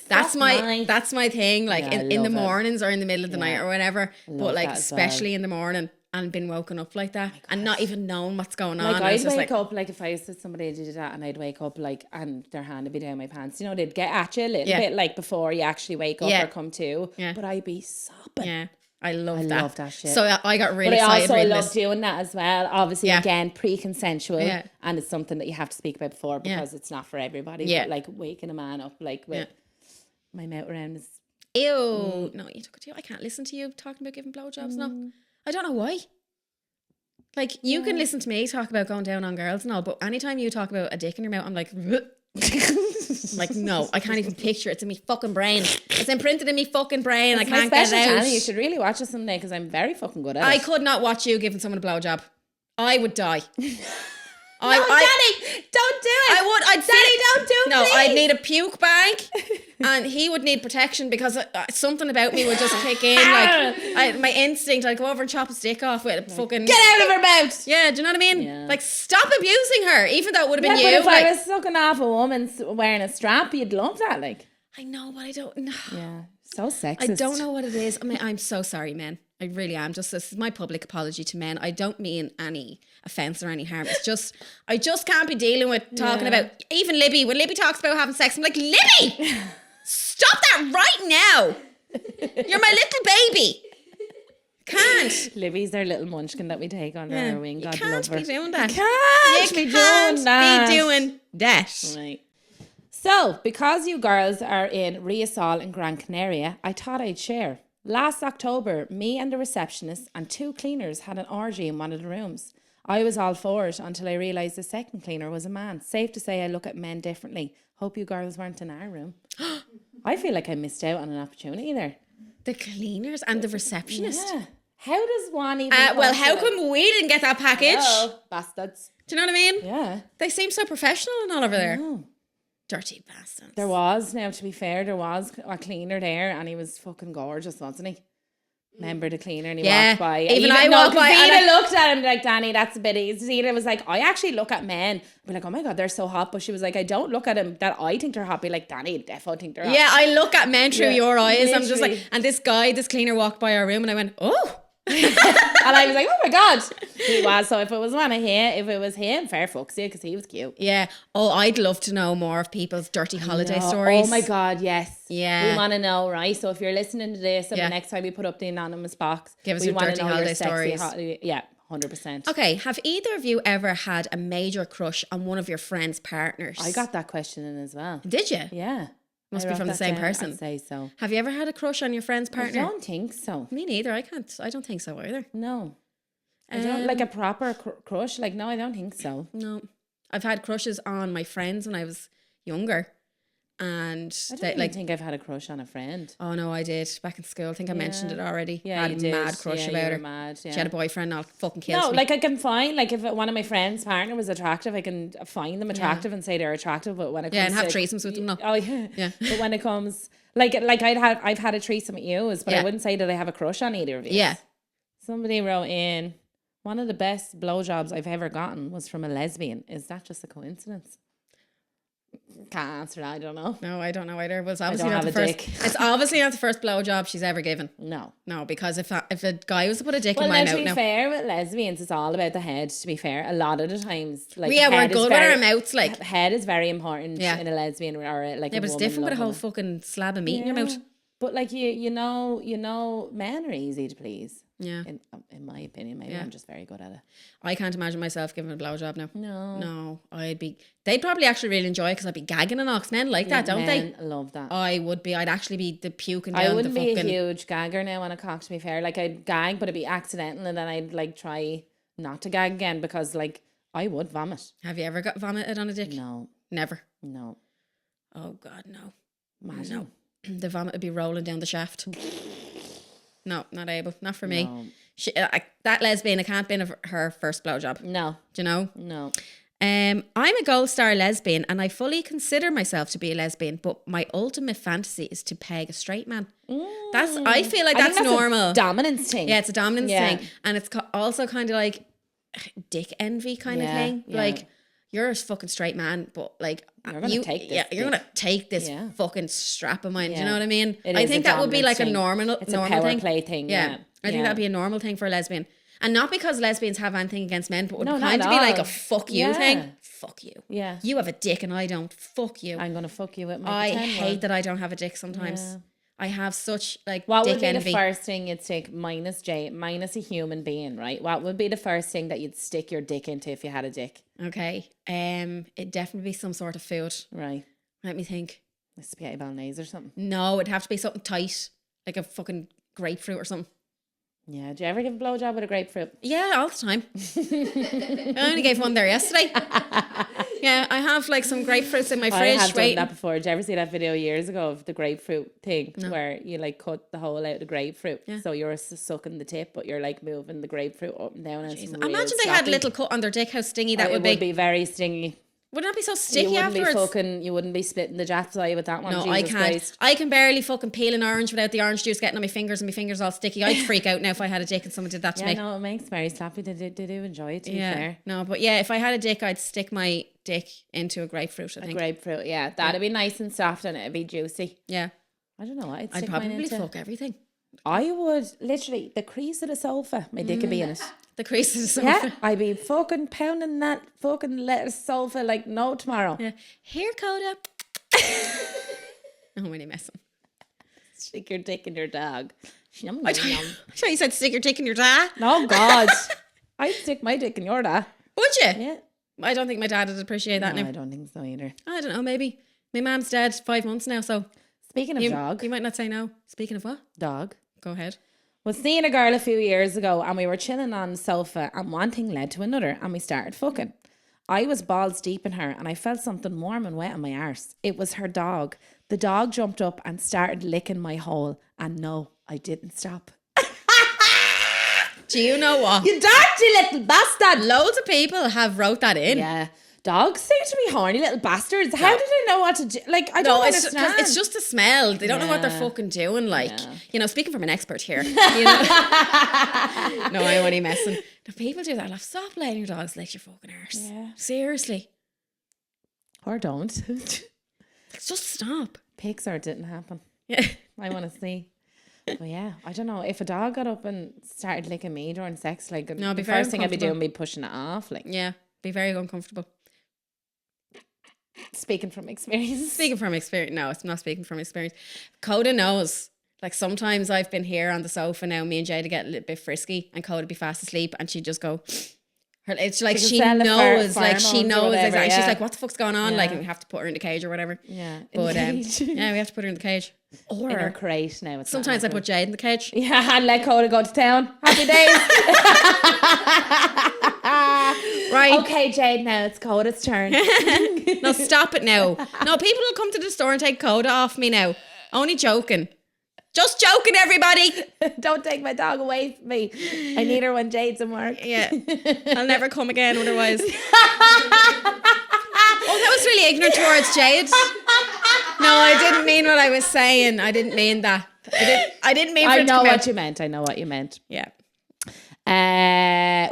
That's my thing. Like in the mornings or in the middle of the night or whatever. But like especially in the morning. And been woken up like that and not even knowing what's going on. Like I'd wake up, like if I was with somebody to do that and I'd wake up like and their hand would be down my pants, you know, they'd get at you a little bit like before you actually wake up or come to. Yeah. But I'd be sobbing. Yeah. I love that shit. So I got really excited. But I also love doing that as well. Obviously, again, pre-consensual. Yeah. And it's something that you have to speak about before because it's not for everybody. Yeah. But like waking a man up like with my mouth around his... Ew. No, I can't listen to you talking about giving blowjobs now. I don't know why. Like, you can listen to me talk about going down on girls and all, but anytime you talk about a dick in your mouth, I'm like, like, no, I can't even picture it. It's in me fucking brain. It's imprinted in me fucking brain. I can't get it out. Channel. You should really watch it someday because I'm very fucking good at it. I could not watch you giving someone a blowjob. I would die. Danni, don't do it. Danni, don't do it. No, please. I'd need a puke bag, and he would need protection because something about me would just kick in. Like my instinct, I'd go over and chop his dick off with fucking. Get out of her mouth. Yeah, do you know what I mean? Yeah. Like, stop abusing her, even though it would have been But you. if I was sucking off a woman wearing a strap, you'd love that. Like, I know, but I don't know. yeah, so sexist. I don't know what it is. I mean, I'm so sorry, men. I really am. This is my public apology to men. I don't mean any offence or any harm. It's just, I just can't be dealing with talking about, even Libby, when Libby talks about having sex, I'm like, Libby, stop that right now. You're my little baby. Can't. Libby's our little munchkin that we take under our wing. God love her. You can't be doing that. You can't be doing that. Right. So, because you girls are in Riasol in Gran Canaria, I thought I'd share. Last October, me and the receptionist and 2 cleaners had an orgy in one of the rooms. I was all for it until I realised the second cleaner was a man. Safe to say I look at men differently. Hope you girls weren't in our room. I feel like I missed out on an opportunity there. The cleaners and the receptionist? Yeah. How does one even... well, how come we didn't get that package? Hello, bastards. Do you know what I mean? Yeah. They seem so professional and all over there. No. Dirty bastards. There was, now to be fair, there was a cleaner there and he was fucking gorgeous, wasn't he? Remember the cleaner and he walked by. Even I walked by. Zena looked at him like, Danni, that's a bit easy. Zena was like, I actually look at men. I'd be like, oh my God, they're so hot. But she was like, I don't look at them that I think they're hot. Be like, Danni, definitely think they're hot. Yeah, I look at men through your eyes. literally. I'm just like, and this cleaner walked by our room and I went, oh. And I was like, oh my God. He was. So if it was him, fair fucks you, because he was cute. Yeah. Oh, I'd love to know more of people's dirty holiday stories. Oh my God, yes. Yeah. We want to know, right? So if you're listening to this and the next time we put up the anonymous box, give us your dirty holiday stories. 100%. Okay. Have either of you ever had a major crush on one of your friends' partners? I got that question in as well. Did you? Yeah. Must be from the same person. I'd say so. Have you ever had a crush on your friend's partner? I don't think so. Me neither. I don't think so either. No. I don't like a proper crush. Like, no, I don't think so. No. I've had crushes on my friends when I was younger. And I don't even think I've had a crush on a friend. Oh no, I did back in school. I think I mentioned it already. Yeah, I had a mad crush about her. Mad, yeah. She had a boyfriend, and all fucking killed me. No, like I can find, like if one of my friends' partner was attractive, I can find them attractive and say they're attractive. But when it comes and have threesomes with them. No. Oh yeah. But when it comes, like I've had a threesome with you, but I wouldn't say that I have a crush on either of you. Yeah. Somebody wrote in, one of the best blowjobs I've ever gotten was from a lesbian. Is that just a coincidence? Can't answer that. I don't know. No, I don't know either. It was obviously not the first. It's obviously not the first blowjob she's ever given. No, because if a guy was to put a dick in my mouth, to be fair, with lesbians, it's all about the head. To be fair, a lot of the times, like we're good with our mouths. Like head is very important in a lesbian or like. Yeah, but it's different with a whole fucking slab of meat in your mouth. But like you know, men are easy to please. Yeah. In my opinion, maybe I'm just very good at it. I can't imagine myself giving a blowjob now. No. They'd probably actually really enjoy it because I'd be gagging and all. Cause men like that, don't they? Love that. I would be. I'd actually be the puking down I wouldn't the be fucking... a huge gagger now on a cock, to be fair. Like I'd gag, but it'd be accidental, and then I'd like try not to gag again because like I would vomit. Have you ever got vomited on a dick? No. Never? No. Oh God, no. Imagine. No. The vomit would be rolling down the shaft. No, not able. Not for me. No. That lesbian, it can't be her first blowjob. No. Do you know? No. I'm a gold star lesbian and I fully consider myself to be a lesbian, but my ultimate fantasy is to peg a straight man. I feel like that's normal. A dominance thing. Yeah, it's a dominance thing. And it's also kind of like dick envy kind of thing. Yeah. Like, you're a fucking straight man, but like you're gonna take this. Yeah, you're gonna take this fucking strap of mine. Do you know what I mean? I think that would be like thing. a normal it's a power thing. Play thing. Yeah. I think that'd be a normal thing for a lesbian. And not because lesbians have anything against men, but would kind of be like a fuck you thing. Fuck you. Yeah. You have a dick and I don't. Fuck you. I'm gonna fuck you with my I hate that I don't have a dick sometimes. Yeah. I have such like what dick would be envy. The first thing you'd stick minus a human being, right? What would be the first thing that you'd stick your dick into if you had a dick? Okay. It'd definitely be some sort of food. Right. Let me think. A spaghetti bolognese or something. No, it'd have to be something tight. Like a fucking grapefruit or something. Yeah, do you ever give a blowjob with a grapefruit? Yeah, all the time. I only gave one there yesterday. Yeah, I have like some grapefruits in my I fridge. have done that before. Did you ever see that video years ago of the grapefruit thing where you like cut the hole out of the grapefruit? Yeah. So you're sucking the tip, but you're like moving the grapefruit up and down. And imagine they had a little cut on their dick. How stingy that would be. It would be very stingy. Wouldn't that be so sticky afterwards? You wouldn't be splitting the jat's eye with that one. No, Jesus I can't. Christ. I can barely fucking peel an orange without the orange juice getting on my fingers and my fingers all sticky. I'd freak out now if I had a dick and someone did that to me. Yeah, no, it makes very sloppy. They do enjoy it, to be fair. No, but yeah, if I had a dick, I'd stick my dick into a grapefruit, I think. A grapefruit, yeah. That'd be nice and soft and it'd be juicy. Yeah. I don't know. I'd probably fuck everything. I would literally, the crease of the sofa, my dick would be in it. The crease of the sofa. Yeah, I'd be fucking pounding that fucking little sofa like no tomorrow. Yeah. Here, Coda. I'm really messing. Stick your dick in your dog. I thought you said stick your dick in your dad. No, God. I'd stick my dick in your dad. Would you? Yeah. I don't think my dad would appreciate that now. I don't think so either. I don't know, maybe. My mum's dead 5 months now, so. Speaking of dog. You might not say no. Speaking of what? Dog. Go ahead. Was seeing a girl a few years ago and we were chilling on the sofa and one thing led to another and we started fucking. I was balls deep in her and I felt something warm and wet on my arse. It was her dog. The dog jumped up and started licking my hole and no, I didn't stop. Do you know what? You dirty little bastard. Loads of people have wrote that in. Yeah. Dogs seem to be horny little bastards. How do they know what to do? Like, I don't understand. It's just a smell. They don't know what they're fucking doing. Like, you know, speaking from an expert here. You know? No, I'm only messing. The people do that. Stop letting your dogs lick your fucking arse. Yeah. Seriously. Or don't. Just stop. Pixar didn't happen. Yeah. I want to see. But yeah, I don't know. If a dog got up and started licking me during sex, like the first thing I'd be doing would be pushing it off. Like, yeah, be very uncomfortable. Speaking from experience. Speaking from experience. No, it's not speaking from experience. Coda knows. Like sometimes I've been here on the sofa now, me and Jada get a little bit frisky and Coda be fast asleep and she'd just go... It's like she knows exactly. She's like, what the fuck's going on? Like, and we have to put her in the cage or whatever. Yeah. But yeah, we have to put her in the cage. Or in her crate now. Sometimes I put Jade in the cage. Yeah, and let Coda go to town. Happy days. Right. Okay, Jade, now it's Coda's turn. No, stop it now. No, people will come to the store and take Coda off me now. Only joking. Just joking, everybody. Don't take my dog away from me. I need her when Jade's in work. Yeah. I'll never come again otherwise. Oh, that was really ignorant towards Jade. No, I didn't mean what I was saying. I didn't mean that. I didn't mean for it to come out. I know what you meant. I know what you meant. Yeah.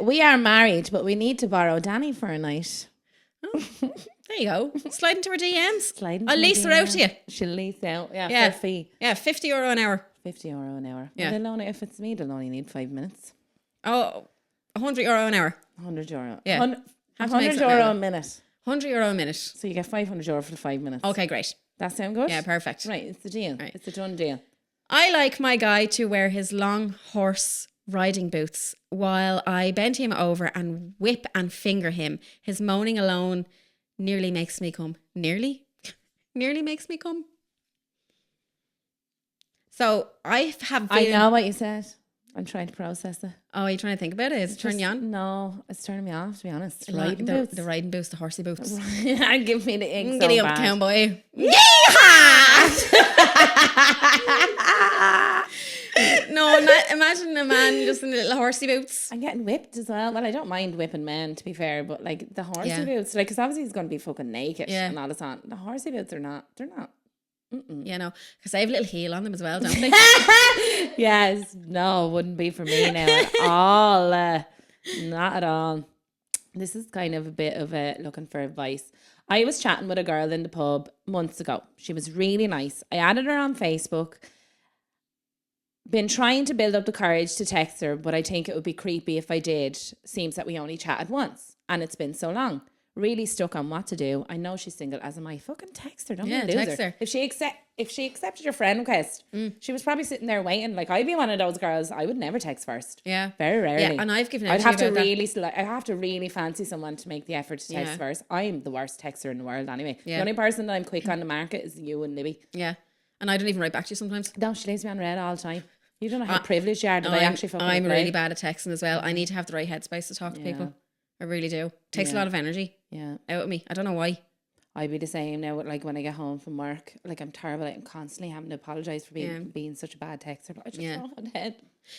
We are married, but we need to borrow Danni for a night. Oh. There you go. Slide into her DMs. I'll lease her out to you. She'll lease out. Yeah, for a fee. Yeah, €50 an hour. €50 an hour. Yeah. Well, if it's me, they'll only need 5 minutes. Oh, €100 an hour. €100. Yeah. €100 a minute. €100 a minute. So you get €500 for the 5 minutes. Okay, great. That sound good? Yeah, perfect. Right, it's the deal. Right. It's a done deal. I like my guy to wear his long horse riding boots while I bend him over and whip and finger him. His moaning alone nearly makes me come. Nearly makes me come. So I know what you said. I'm trying to process it. Oh, are you trying to think about it? Is it turning you on? No, it's turning me off, to be honest. The riding boots, the horsey boots. Give me the ink. Giddy up, cowboy. Yeehaw! No, imagine a man just in little horsey boots. I'm getting whipped as well. Well, I don't mind whipping men, to be fair, but like the horsey boots, like, because obviously he's going to be fucking naked and all this on. The horsey boots are not. They're not. Mm-mm. Yeah, no, because they have a little heel on them as well, don't they? Yes, no, wouldn't be for me now at all. Not at all. This is kind of a bit of looking for advice. I was chatting with a girl in the pub months ago. She was really nice. I added her on Facebook. Been trying to build up the courage to text her, but I think it would be creepy if I did. Seems that we only chatted once, and it's been so long. Really stuck on what to do. I know she's single, as am I. Fucking text her, don't lose text her. If she accepted your friend request, she was probably sitting there waiting. Like, I'd be one of those girls. I would never text first. Yeah, very rarely. Yeah, and I've given. I'd have to really fancy someone to make the effort to text first. I'm the worst texter in the world, anyway. Yeah. The only person that I'm quick on the market is you and Libby. Yeah, and I don't even write back to you sometimes. No, she leaves me on red all the time. You don't know how privileged you are that I actually fucking I'm really bad at texting as well. I need to have the right headspace to talk to people. I really do. Takes a lot of energy. Yeah. out of me. I don't know why. I'd be the same now. Like when I get home from work, like I'm terrible. I'm constantly having to apologise for being such a bad texter. But I just don't have a head.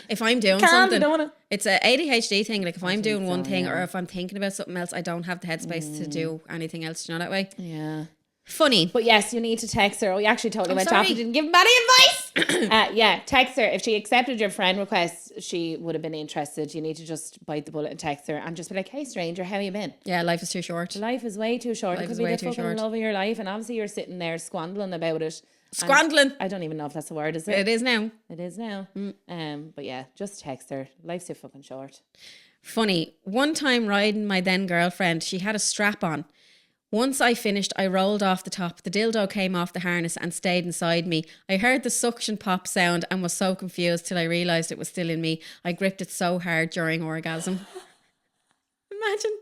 If I'm doing something, it's a ADHD thing. Like if I'm doing one thing or if I'm thinking about something else, I don't have the headspace to do anything else. Do you know that way? Yeah. Funny. But yes, you need to text her. We actually totally went off and didn't give bad advice. Yeah, text her. If she accepted your friend request, she would have been interested. You need to just bite the bullet and text her and just be like, hey, stranger, how you been? Yeah, life is too short. Life is way too short. It could be the fucking love of your life. And obviously you're sitting there squandling about it. Squandling. I don't even know if that's a word, is it? It is now. It is now. But yeah, just text her. Life's too fucking short. Funny. One time riding my then girlfriend, she had a strap on. Once I finished, I rolled off the top. The dildo came off the harness and stayed inside me. I heard the suction pop sound and was so confused till I realised it was still in me. I gripped it so hard during orgasm. Imagine.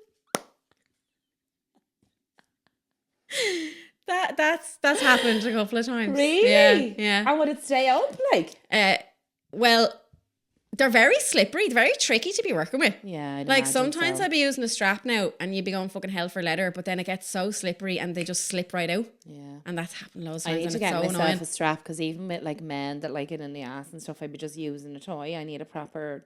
That's happened a couple of times. Really? Yeah. And would it stay up like? Well, they're very slippery. They're very tricky to be working with. Yeah, like sometimes I'd be using a strap now and you'd be going fucking hell for leather, but then it gets so slippery and they just slip right out. Yeah. And that's happened loads of times. I need to get so myself annoying. a strap because even with like men that like it in the ass and stuff, I'd be just using a toy. I need a proper.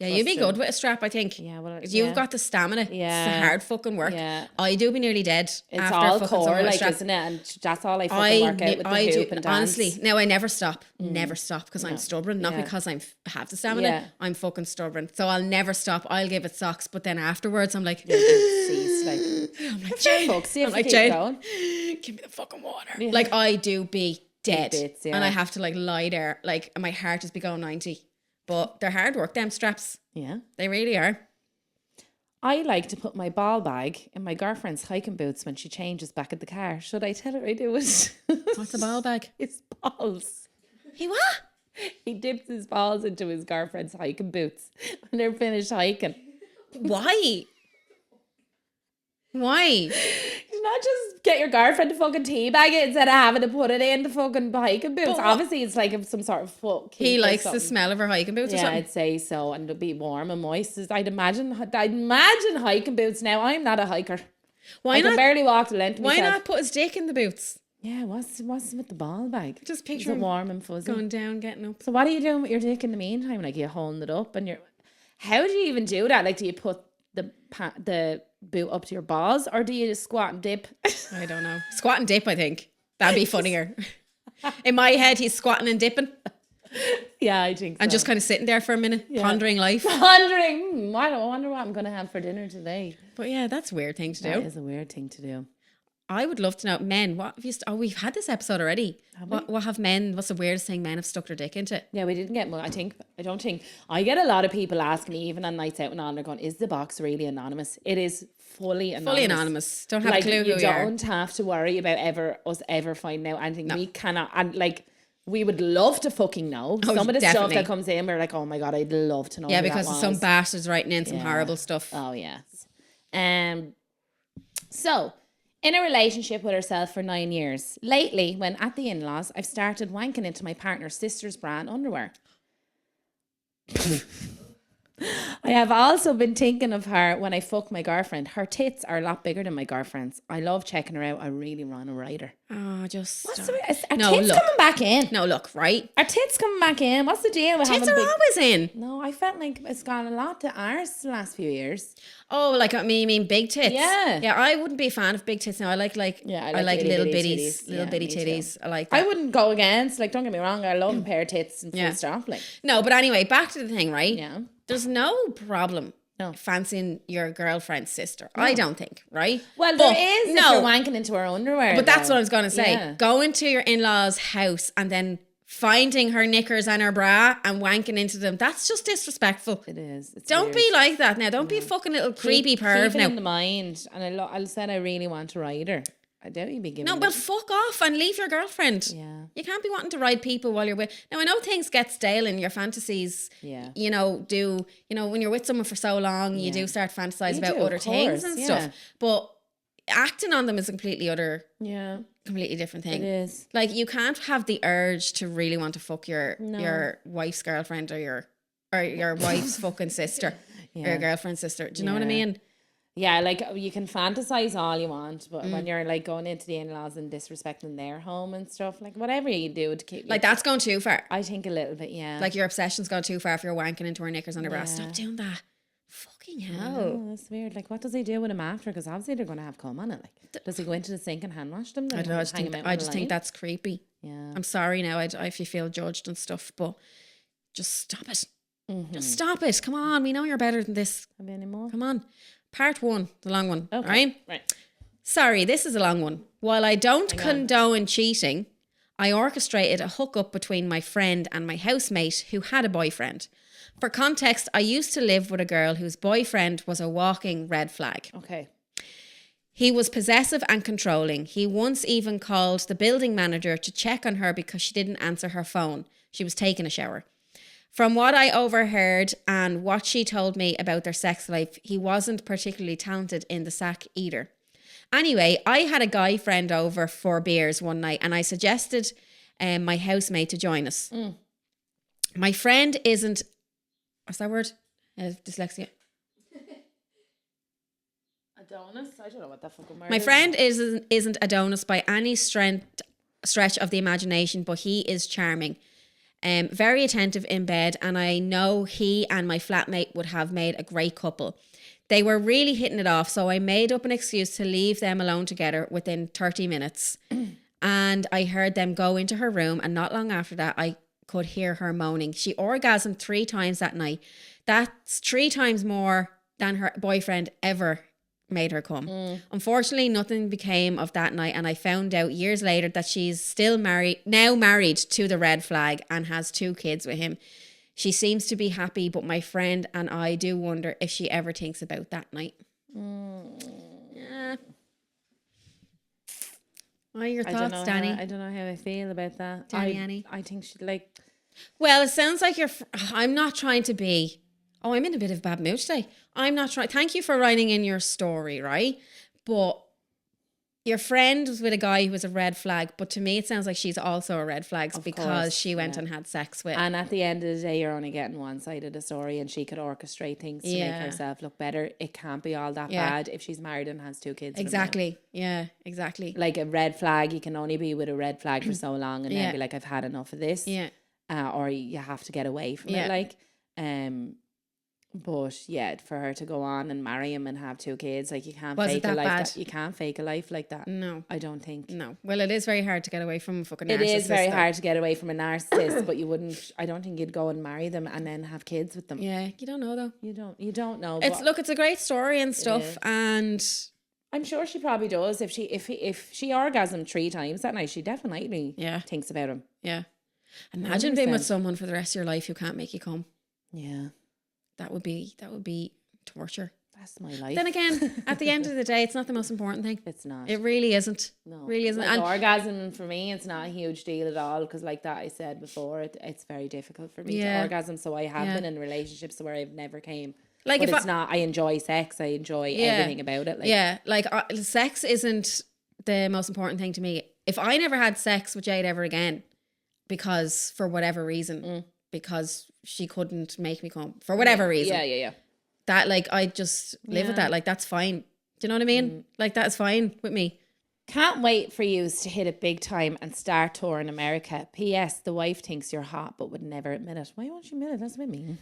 Yeah, you'd be good with a strap, I think. Yeah, well, you've got the stamina. Yeah, it's the hard fucking work. Yeah, I do be nearly dead. It's after all fucking core, like, strap. isn't it? And that's all I fucking work out with the hoop and dance. Honestly, now I never stop because I'm stubborn, not because I have the stamina. Yeah. I'm fucking stubborn, so I'll never stop. I'll give it socks, but then afterwards, I'm like, I'm like, Jane, see if you keep going. Give me the fucking water. Yeah. Like I do be dead, bits, and I have to like lie there, like and my heart just be going 90. But they're hard work, them straps. Yeah, they really are. I like to put my ball bag in my girlfriend's hiking boots when she changes back at the car. Should I tell her I do it? What's a ball bag? His balls. He what? He dips his balls into his girlfriend's hiking boots when they're finished hiking. Why? Why? Not just get your girlfriend to fucking teabag it instead of having to put it in the fucking hiking boots. Obviously, it's like some sort of fuck. He likes the smell of her hiking boots or something? Yeah, I'd say so. And it'll be warm and moist. I'd imagine hiking boots now. I'm not a hiker. I can barely walk the length of myself. Why not put his dick in the boots? Yeah, what's with the ball bag? Just picture him warm and fuzzy. going down, getting up. So what are you doing with your dick in the meantime? Like, you're holding it up and you're... How do you even do that? Like, do you put the boot up to your balls or do you just squat and dip? I don't know. Squat and dip, I think. That'd be funnier. In my head, he's squatting and dipping. Yeah, I think so. And just kind of sitting there for a minute, pondering life. I wonder what I'm going to have for dinner today. But yeah, that's a weird thing to do. That is a weird thing to do. I would love to know, men, what have you... we've had this episode already. What have men... What's the weirdest thing men have stuck their dick into? Yeah, we didn't get... I get a lot of people asking me, even on nights out and on, they're going, is the box really anonymous? It is fully anonymous. Fully anonymous. Don't have a clue who you are. You don't have to worry about us ever finding out anything. No. We cannot... And like... We would love to fucking know. Some of the stuff that comes in, we're like, oh my God, I'd love to know. Yeah, because some bastards writing in some horrible stuff. Oh, yes. So... In a relationship with herself for 9 years. Lately, when at the in-laws, I've started wanking into my partner's sister's brand underwear. I have also been thinking of her when I fuck my girlfriend. Her tits are a lot bigger than my girlfriend's. I love checking her out. I really want to ride her. Oh, just... What's the... Are tits coming back in? No, look, right? Are tits coming back in? What's the deal with tits are always in. No, I felt like it's gone a lot to ours the last few years. Oh, like you mean big tits? Yeah. Yeah, I wouldn't be a fan of big tits now. I like little bitties. Little bitty titties. I like that. I wouldn't go against, like, don't get me wrong, I love a pair of tits and full stop. Like. No, but anyway, back to the thing, right? Yeah. There's no problem fancying your girlfriend's sister. No. I don't think, right? Well, there is if you're wanking into her underwear. But that's what I was going to say. Yeah. Going to your in-laws' house and then finding her knickers and her bra and wanking into them, that's just disrespectful. It is. Don't be like that now. Don't be a fucking little creepy perv keep now. Keep it in the mind. And I said I really want to ride her. I doubt you'd be giving No, but fuck off and leave your girlfriend. Yeah. You can't be wanting to ride people while you're with... Now, I know things get stale in your fantasies. Yeah. When you're with someone for so long, you do start fantasizing about other things and stuff. But acting on them is a completely different thing. It is. Like, you can't have the urge to really want to fuck your wife's girlfriend or your wife's fucking sister or your girlfriend's sister. Do you know what I mean? Yeah, like you can fantasize all you want, but when you're like going into the in-laws and disrespecting their home and stuff, like whatever you do to keep Like that's going too far. I think a little bit, yeah. Like your obsession's gone too far if you're wanking into her knickers on her bra. Stop doing that. Fucking hell. Oh, that's weird. Like, what does he do with him after? Because obviously they're going to have cum on it. Like, does he go into the sink and hand wash them? I don't know. I just think that's creepy. Yeah. I'm sorry now if you feel judged and stuff, but just stop it. Just stop it. Come on. We know you're better than this. Any more? Come on. Part 1, the long one. Okay. Right. Sorry, this is a long one. While I don't condone cheating, I orchestrated a hookup between my friend and my housemate who had a boyfriend. For context, I used to live with a girl whose boyfriend was a walking red flag. Okay. He was possessive and controlling. He once even called the building manager to check on her because she didn't answer her phone. She was taking a shower. From what I overheard and what she told me about their sex life, he wasn't particularly talented in the sack either. Anyway, I had a guy friend over for beers one night and I suggested my housemate to join us. My friend isn't... What's that word? Dyslexia. Adonis? I don't know what that fucking word My is. friend isn't Adonis by any stretch of the imagination, but he is charming. Very attentive in bed, and I know he and my flatmate would have made a great couple. They were really hitting it off, so I made up an excuse to leave them alone together within 30 minutes. And I heard them go into her room, and not long after that, I could hear her moaning. She orgasmed 3 times that night. That's 3 times more than her boyfriend ever made her come. Unfortunately, nothing became of that night, and I found out years later that she's still married to the red flag and has 2 kids with him. She seems to be happy, but my friend and I do wonder if she ever thinks about that night. Yeah. What are your thoughts, Danni? I don't know how I feel about that. Danni? I think she'd like... Well, it sounds like I'm not trying to be... Oh, I'm in a bit of a bad mood today. I'm not trying... Thank you for writing in your story, right? But your friend was with a guy who was a red flag, but to me it sounds like she's also a red flag because she went and had sex with... And at the end of the day, you're only getting one side of the story and she could orchestrate things to make herself look better. It can't be all that bad if she's married and has 2 kids. Exactly. Yeah, exactly. Like a red flag, you can only be with a red flag for so long and then be like, I've had enough of this. Yeah. Or you have to get away from it, like. But yeah, for her to go on and marry him and have 2 kids, like you can't fake a life. You can't fake a life like that. No, I don't think. No. Well, it is very hard to get away from a fucking narcissist. It is very hard to get away from a narcissist, but you wouldn't. I don't think you'd go and marry them and then have kids with them. Yeah, you don't know though. You don't know. It's a great story and stuff, and I'm sure she probably does. If she orgasmed 3 times that night, she definitely thinks about him. Yeah. Imagine 100%. Being with someone for the rest of your life who can't make you come. Yeah. That would be torture. That's my life. Then again, at the end of the day, it's not the most important thing. It's not. It really isn't. No. Really isn't. Like and orgasm for me, it's not a huge deal at all because like that I said before, it's very difficult for me to orgasm. So I have been in relationships where I've never came. Like but if it's not, I enjoy sex. I enjoy everything about it. Like sex isn't the most important thing to me. If I never had sex with Jade ever again, because for whatever reason, because she couldn't make me come for whatever reason. Yeah. That like I just live with that. Like that's fine. Do you know what I mean? Like that's fine with me. Can't wait for you to hit it big time and start touring America. P.S. The wife thinks you're hot but would never admit it. Why won't she admit it? That's what I mean.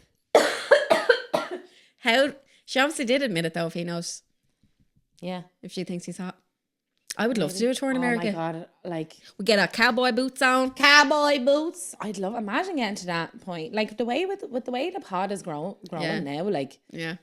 How she obviously did admit it though. If he knows, if she thinks he's hot. I would love to do a tour in America. Oh my God, like... We get our cowboy boots on. Cowboy boots. I'd love... Imagine getting to that point. Like, the way with the way the pod is growing now, like... Yeah.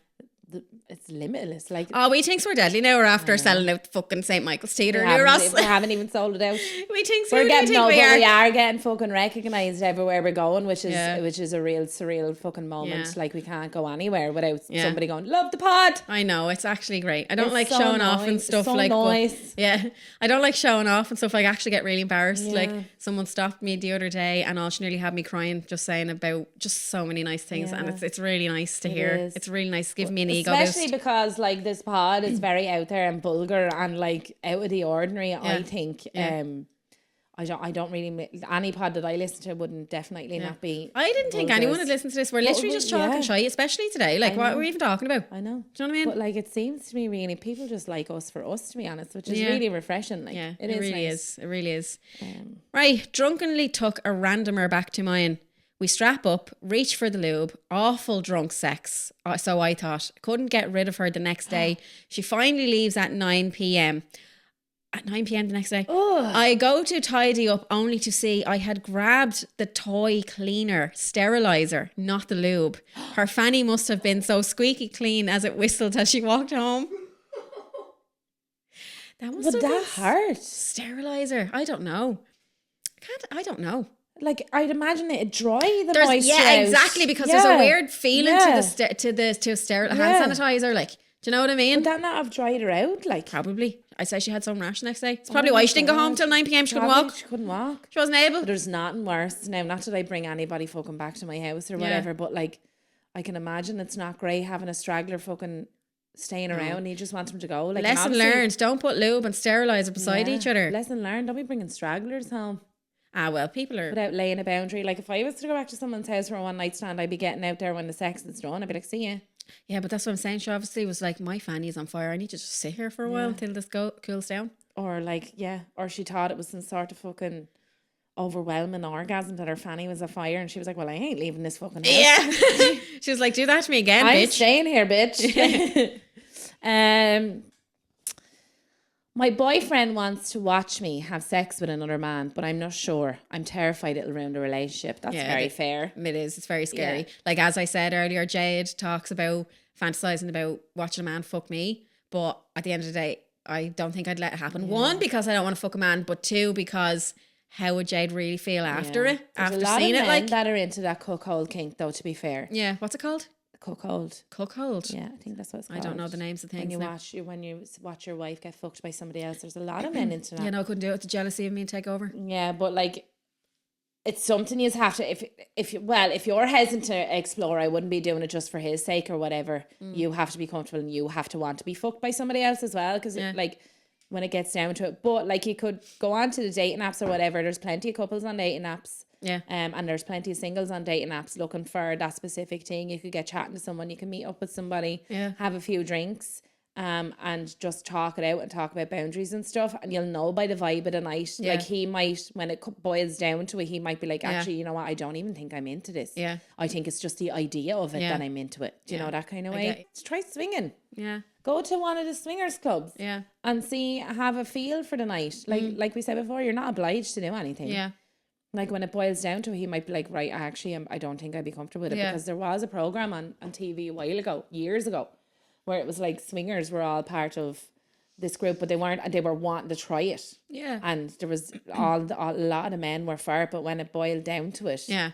It's limitless. Like, we think we're deadly now. We're after selling out the fucking St. Michael's Theatre near us. We haven't even sold it out. We think we are getting fucking recognised everywhere we're going, which is a real surreal fucking moment. Yeah. Like we can't go anywhere without somebody going, love the pod. I know, it's actually great. I don't like showing off and stuff like nice. But, I don't like showing off and stuff. Like, I actually get really embarrassed. Like someone stopped me the other day and she nearly had me crying just saying about just so many nice things, and it's really nice to hear. It's really nice to give me an ego boost. Especially because like this pod is very out there and vulgar and like out of the ordinary. I think I don't really, any pod that I listen to wouldn't definitely not be. I didn't think anyone would listen to this. We're literally just talking shy, especially today. Like, what were we even talking about? I know. Do you know what I mean? But like, it seems to me really, people just like us for us, to be honest, which is really refreshing. Like, it is really nice. is. It really is. Right, drunkenly took a randomer back to mine. We strap up, reach for the lube, awful drunk sex. So I thought, couldn't get rid of her the next day. She finally leaves at 9 p.m. At 9 p.m. the next day. I go to tidy up only to see I had grabbed the toy cleaner, sterilizer, not the lube. Her fanny must have been so squeaky clean as it whistled as she walked home. Would that hurt? Sterilizer. I don't know. I don't know. Like, I'd imagine it'd dry the moisture Yeah, out. exactly, because there's a weird feeling to sterile hand sanitizer. Like, do you know what I mean? Would that not have dried her out? Like, probably. I say she had some rash the next day. It's probably why she didn't go home till 9 p.m. She couldn't walk. She couldn't walk. She wasn't able. But there's nothing worse. Now, not that I bring anybody fucking back to my house or whatever, but like, I can imagine it's not great having a straggler fucking staying around and you just want them to go. Like, lesson learned. Don't put lube and sterilizer beside each other. Lesson learned. Don't be bringing stragglers home. Well, people are... Without laying a boundary. Like, if I was to go back to someone's house for a one night stand, I'd be getting out there when the sex is done. I'd be like, see ya. Yeah, but that's what I'm saying. She obviously was like, my fanny is on fire. I need to just sit here for a while until this cools down. Or like, or she thought it was some sort of fucking overwhelming orgasm that her fanny was on fire, and she was like, well, I ain't leaving this fucking house. Yeah. She was like, do that to me again, bitch. I'm staying here, bitch. My boyfriend wants to watch me have sex with another man, but I'm not sure. I'm terrified it'll ruin the relationship. That's very fair. It is. It's very scary. Yeah. Like, as I said earlier, Jade talks about fantasizing about watching a man fuck me, but at the end of the day, I don't think I'd let it happen. One, because I don't want to fuck a man, but two, because how would Jade really feel after it? There's after a lot seeing of it, men like that are into that cuckold kink, though. To be fair, yeah. What's it called? Cuckold. Cuckold. Yeah, I think that's what it's called. I don't know the names of things. When you watch your wife get fucked by somebody else, there's a lot of men into that. Yeah, no, I couldn't do it. The jealousy of me take over. Yeah, but like, it's something you have to. If you're hesitant to explore, I wouldn't be doing it just for his sake or whatever. You have to be comfortable, and you have to want to be fucked by somebody else as well, because like, when it gets down to it. But like, you could go on to the dating apps or whatever. There's plenty of couples on dating apps. Yeah. And there's plenty of singles on dating apps looking for that specific thing. You could get chatting to someone, you can meet up with somebody, have a few drinks, and just talk it out and talk about boundaries and stuff. And you'll know by the vibe of the night. Like, he might, when it boils down to it, he might be like, actually, you know what, I don't even think I'm into this. Yeah. I think it's just the idea of it that I'm into it. Do you know, that kind of way? Try swinging. Yeah. Go to one of the swingers clubs. Yeah. And have a feel for the night. Like we said before, you're not obliged to do anything. Yeah. Like, when it boils down to it, he might be like, right, I don't think I'd be comfortable with it. Because there was a program on TV a while ago, years ago, where it was like swingers were all part of this group, but they weren't, and they were wanting to try it. Yeah. And there was a lot of the men were for it, but when it boiled down to it, a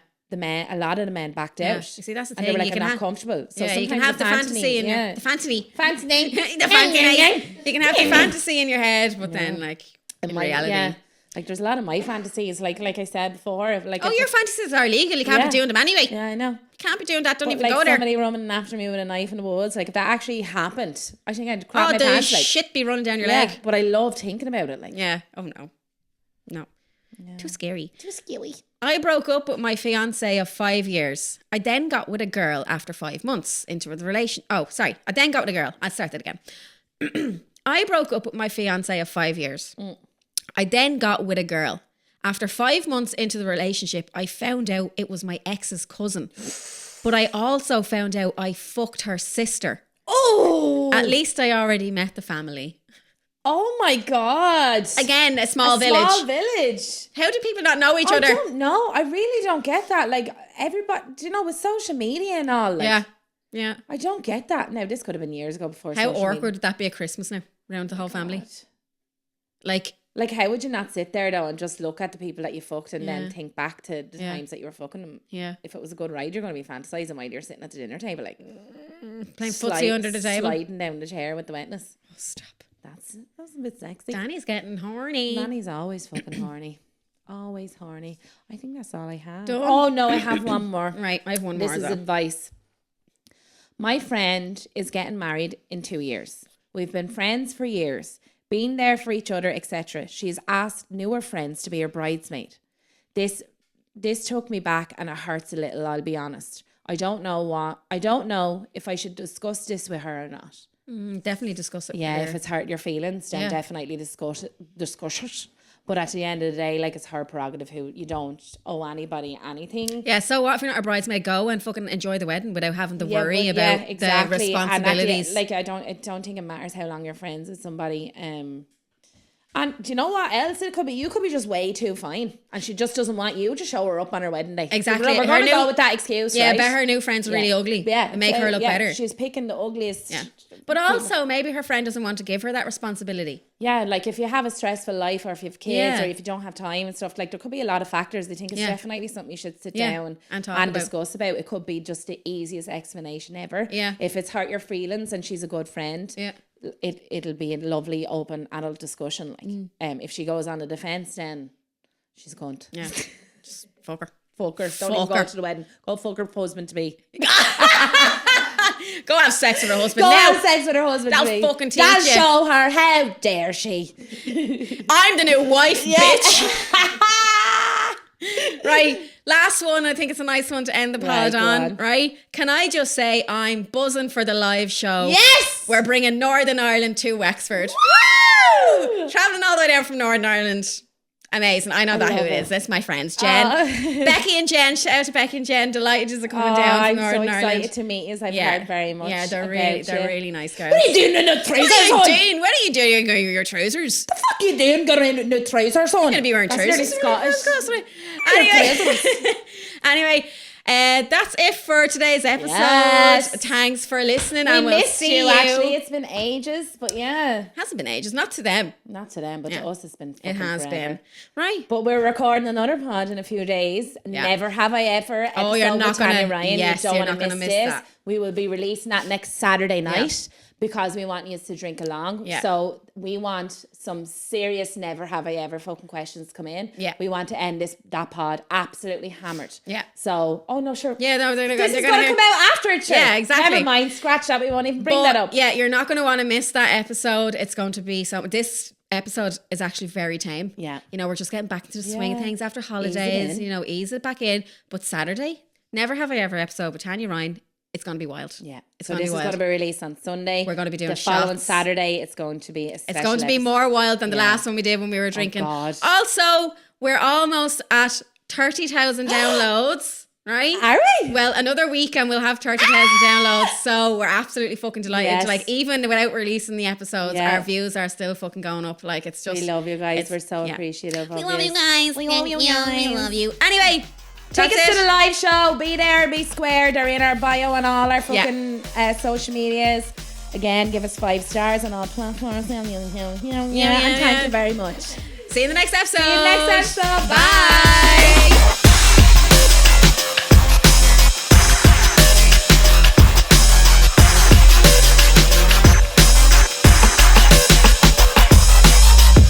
lot of the men backed out. You see, that's the thing. And they were like, not comfortable. So you can have the fantasy in your the fantasy. Fantasy. You can have the fantasy in your head, but then like in reality. Yeah. Like, there's a lot of my fantasies, like I said before. Like, your fantasies are illegal. You can't be doing them anyway. Yeah, I know. You can't be doing that. Don't even like go there. Somebody running after me with a knife in the woods. Like, if that actually happened, I think I'd crap my pants. Like, shit be running down your leg. But I love thinking about it. Like, Oh no. Too scary. Too scary. I broke up with my fiance of 5 years. I then got with a girl after 5 months into the relation. Oh, sorry. I then got with a girl. I'll start that again. I broke up with my fiance of 5 years. I then got with a girl. After 5 months into the relationship, I found out it was my ex's cousin. But I also found out I fucked her sister. Oh! At least I already met the family. Oh my God. Again, a small village. How do people not know each other? I don't know. I really don't get that. Like, everybody, do you know, with social media and all. Like, yeah. I don't get that. Now, this could have been years ago before How awkward would that be at Christmas now? Around the whole family? Like, how would you not sit there, though, and just look at the people that you fucked and then think back to the times that you were fucking them? Yeah. If it was a good ride, you're going to be fantasizing while you're sitting at the dinner table, like... playing footsie under the table. Sliding down the chair with the wetness. Oh, stop. That's a bit sexy. Danny's getting horny. Danny's always fucking horny. Always horny. I think that's all I have. Oh, no, I have one more. Right, I have one more, This is advice. My friend is getting married in 2 years. We've been friends for years. being there for each other, etc. She's asked newer friends to be her bridesmaid. This took me back and it hurts a little, I'll be honest. I don't know if I should discuss this with her or not. Definitely discuss it. Yeah, if it's hurt your feelings, then definitely discuss it. But at the end of the day, like, it's her prerogative. Who you don't owe anybody anything. Yeah, so what if you're not a bridesmaid? Go and fucking enjoy the wedding without having to worry about the responsibilities. And I don't think it matters how long you're friends with somebody. And do you know what else it could be? You could be just way too fine, and she just doesn't want you to show her up on her wedding day. Exactly. We're going to go with that excuse, right? Yeah, but her new friends are really ugly. Yeah, and make her look better. She's picking the ugliest. Yeah. But also, maybe her friend doesn't want to give her that responsibility. Yeah, like if you have a stressful life, or if you have kids, or if you don't have time and stuff, like there could be a lot of factors. I think it's definitely something you should sit down and discuss about. It could be just the easiest explanation ever. Yeah. If it's hurt your feelings and she's a good friend, it'll be a lovely, open, adult discussion. Like, if she goes on the defence, then she's a cunt. Yeah, just fuck her. Fuck her. Don't even go to the wedding. Go fuck her husband to be. Go have sex with her husband. Have sex with her husband. That'll fucking teach you. Show her. How dare she? I'm the new wife, bitch. Right. Last one. I think it's a nice one to end the pod on. Right. Can I just say I'm buzzing for the live show? Yes. We're bringing Northern Ireland to Wexford. Woo! Traveling all the way down from Northern Ireland. Amazing. I know who it is. That's my friends, Jen. Becky and Jen. Shout out to Becky and Jen. Delighted they're coming down from Northern Ireland. I'm so excited to meet you. I've heard very much. Yeah, they're really nice guys. What are you doing in the trousers? What are you doing in your trousers? The fuck you doing going in the trousers on? You're going to be wearing trousers. Scottish. Anyway, that's it for today's episode. Yes. Thanks for listening. And we'll see you. Actually, it's been ages, but hasn't been ages. Not to them, but to us, it's been. It has forever. been right. But we're recording another pod in a few days. Yeah. Never have I ever. You're not going to. Ryan. Yes, you don't you're not going to miss this. that. We will be releasing that next Saturday night. Because we want you to drink along. Yeah. So we want some serious never have I ever fucking questions come in. Yeah. We want to end that pod absolutely hammered. Yeah. So, sure. Yeah, no, they're going to come out after it, sure. Yeah, exactly. Never mind, scratch that. We won't even bring that up. Yeah, you're not going to want to miss that episode. It's going to be this episode is actually very tame. Yeah. We're just getting back into the swing of things after holidays. Ease it back in. But Saturday, never have I ever episode with Tanya Ryan. It's going to be wild. Yeah. So this is going to be released on Sunday. We're going to be doing the following Saturday. It's going to be It's going to be more wild than the last one we did when we were drinking. Oh, God. Also, we're almost at 30,000 downloads. Right? Are we? Well, another week and we'll have 30,000 downloads. So we're absolutely fucking delighted. Yes. Like, even without releasing the episodes, our views are still fucking going up. Like, it's just. We love you guys. We're so appreciative. We love you guys. We love you guys. We love you. Anyway. Tickets to the live show. Be there, be square. They're in our bio and all our fucking social medias. Again, give us 5 stars on all platforms. And thank you very much. See you in the next episode. Bye.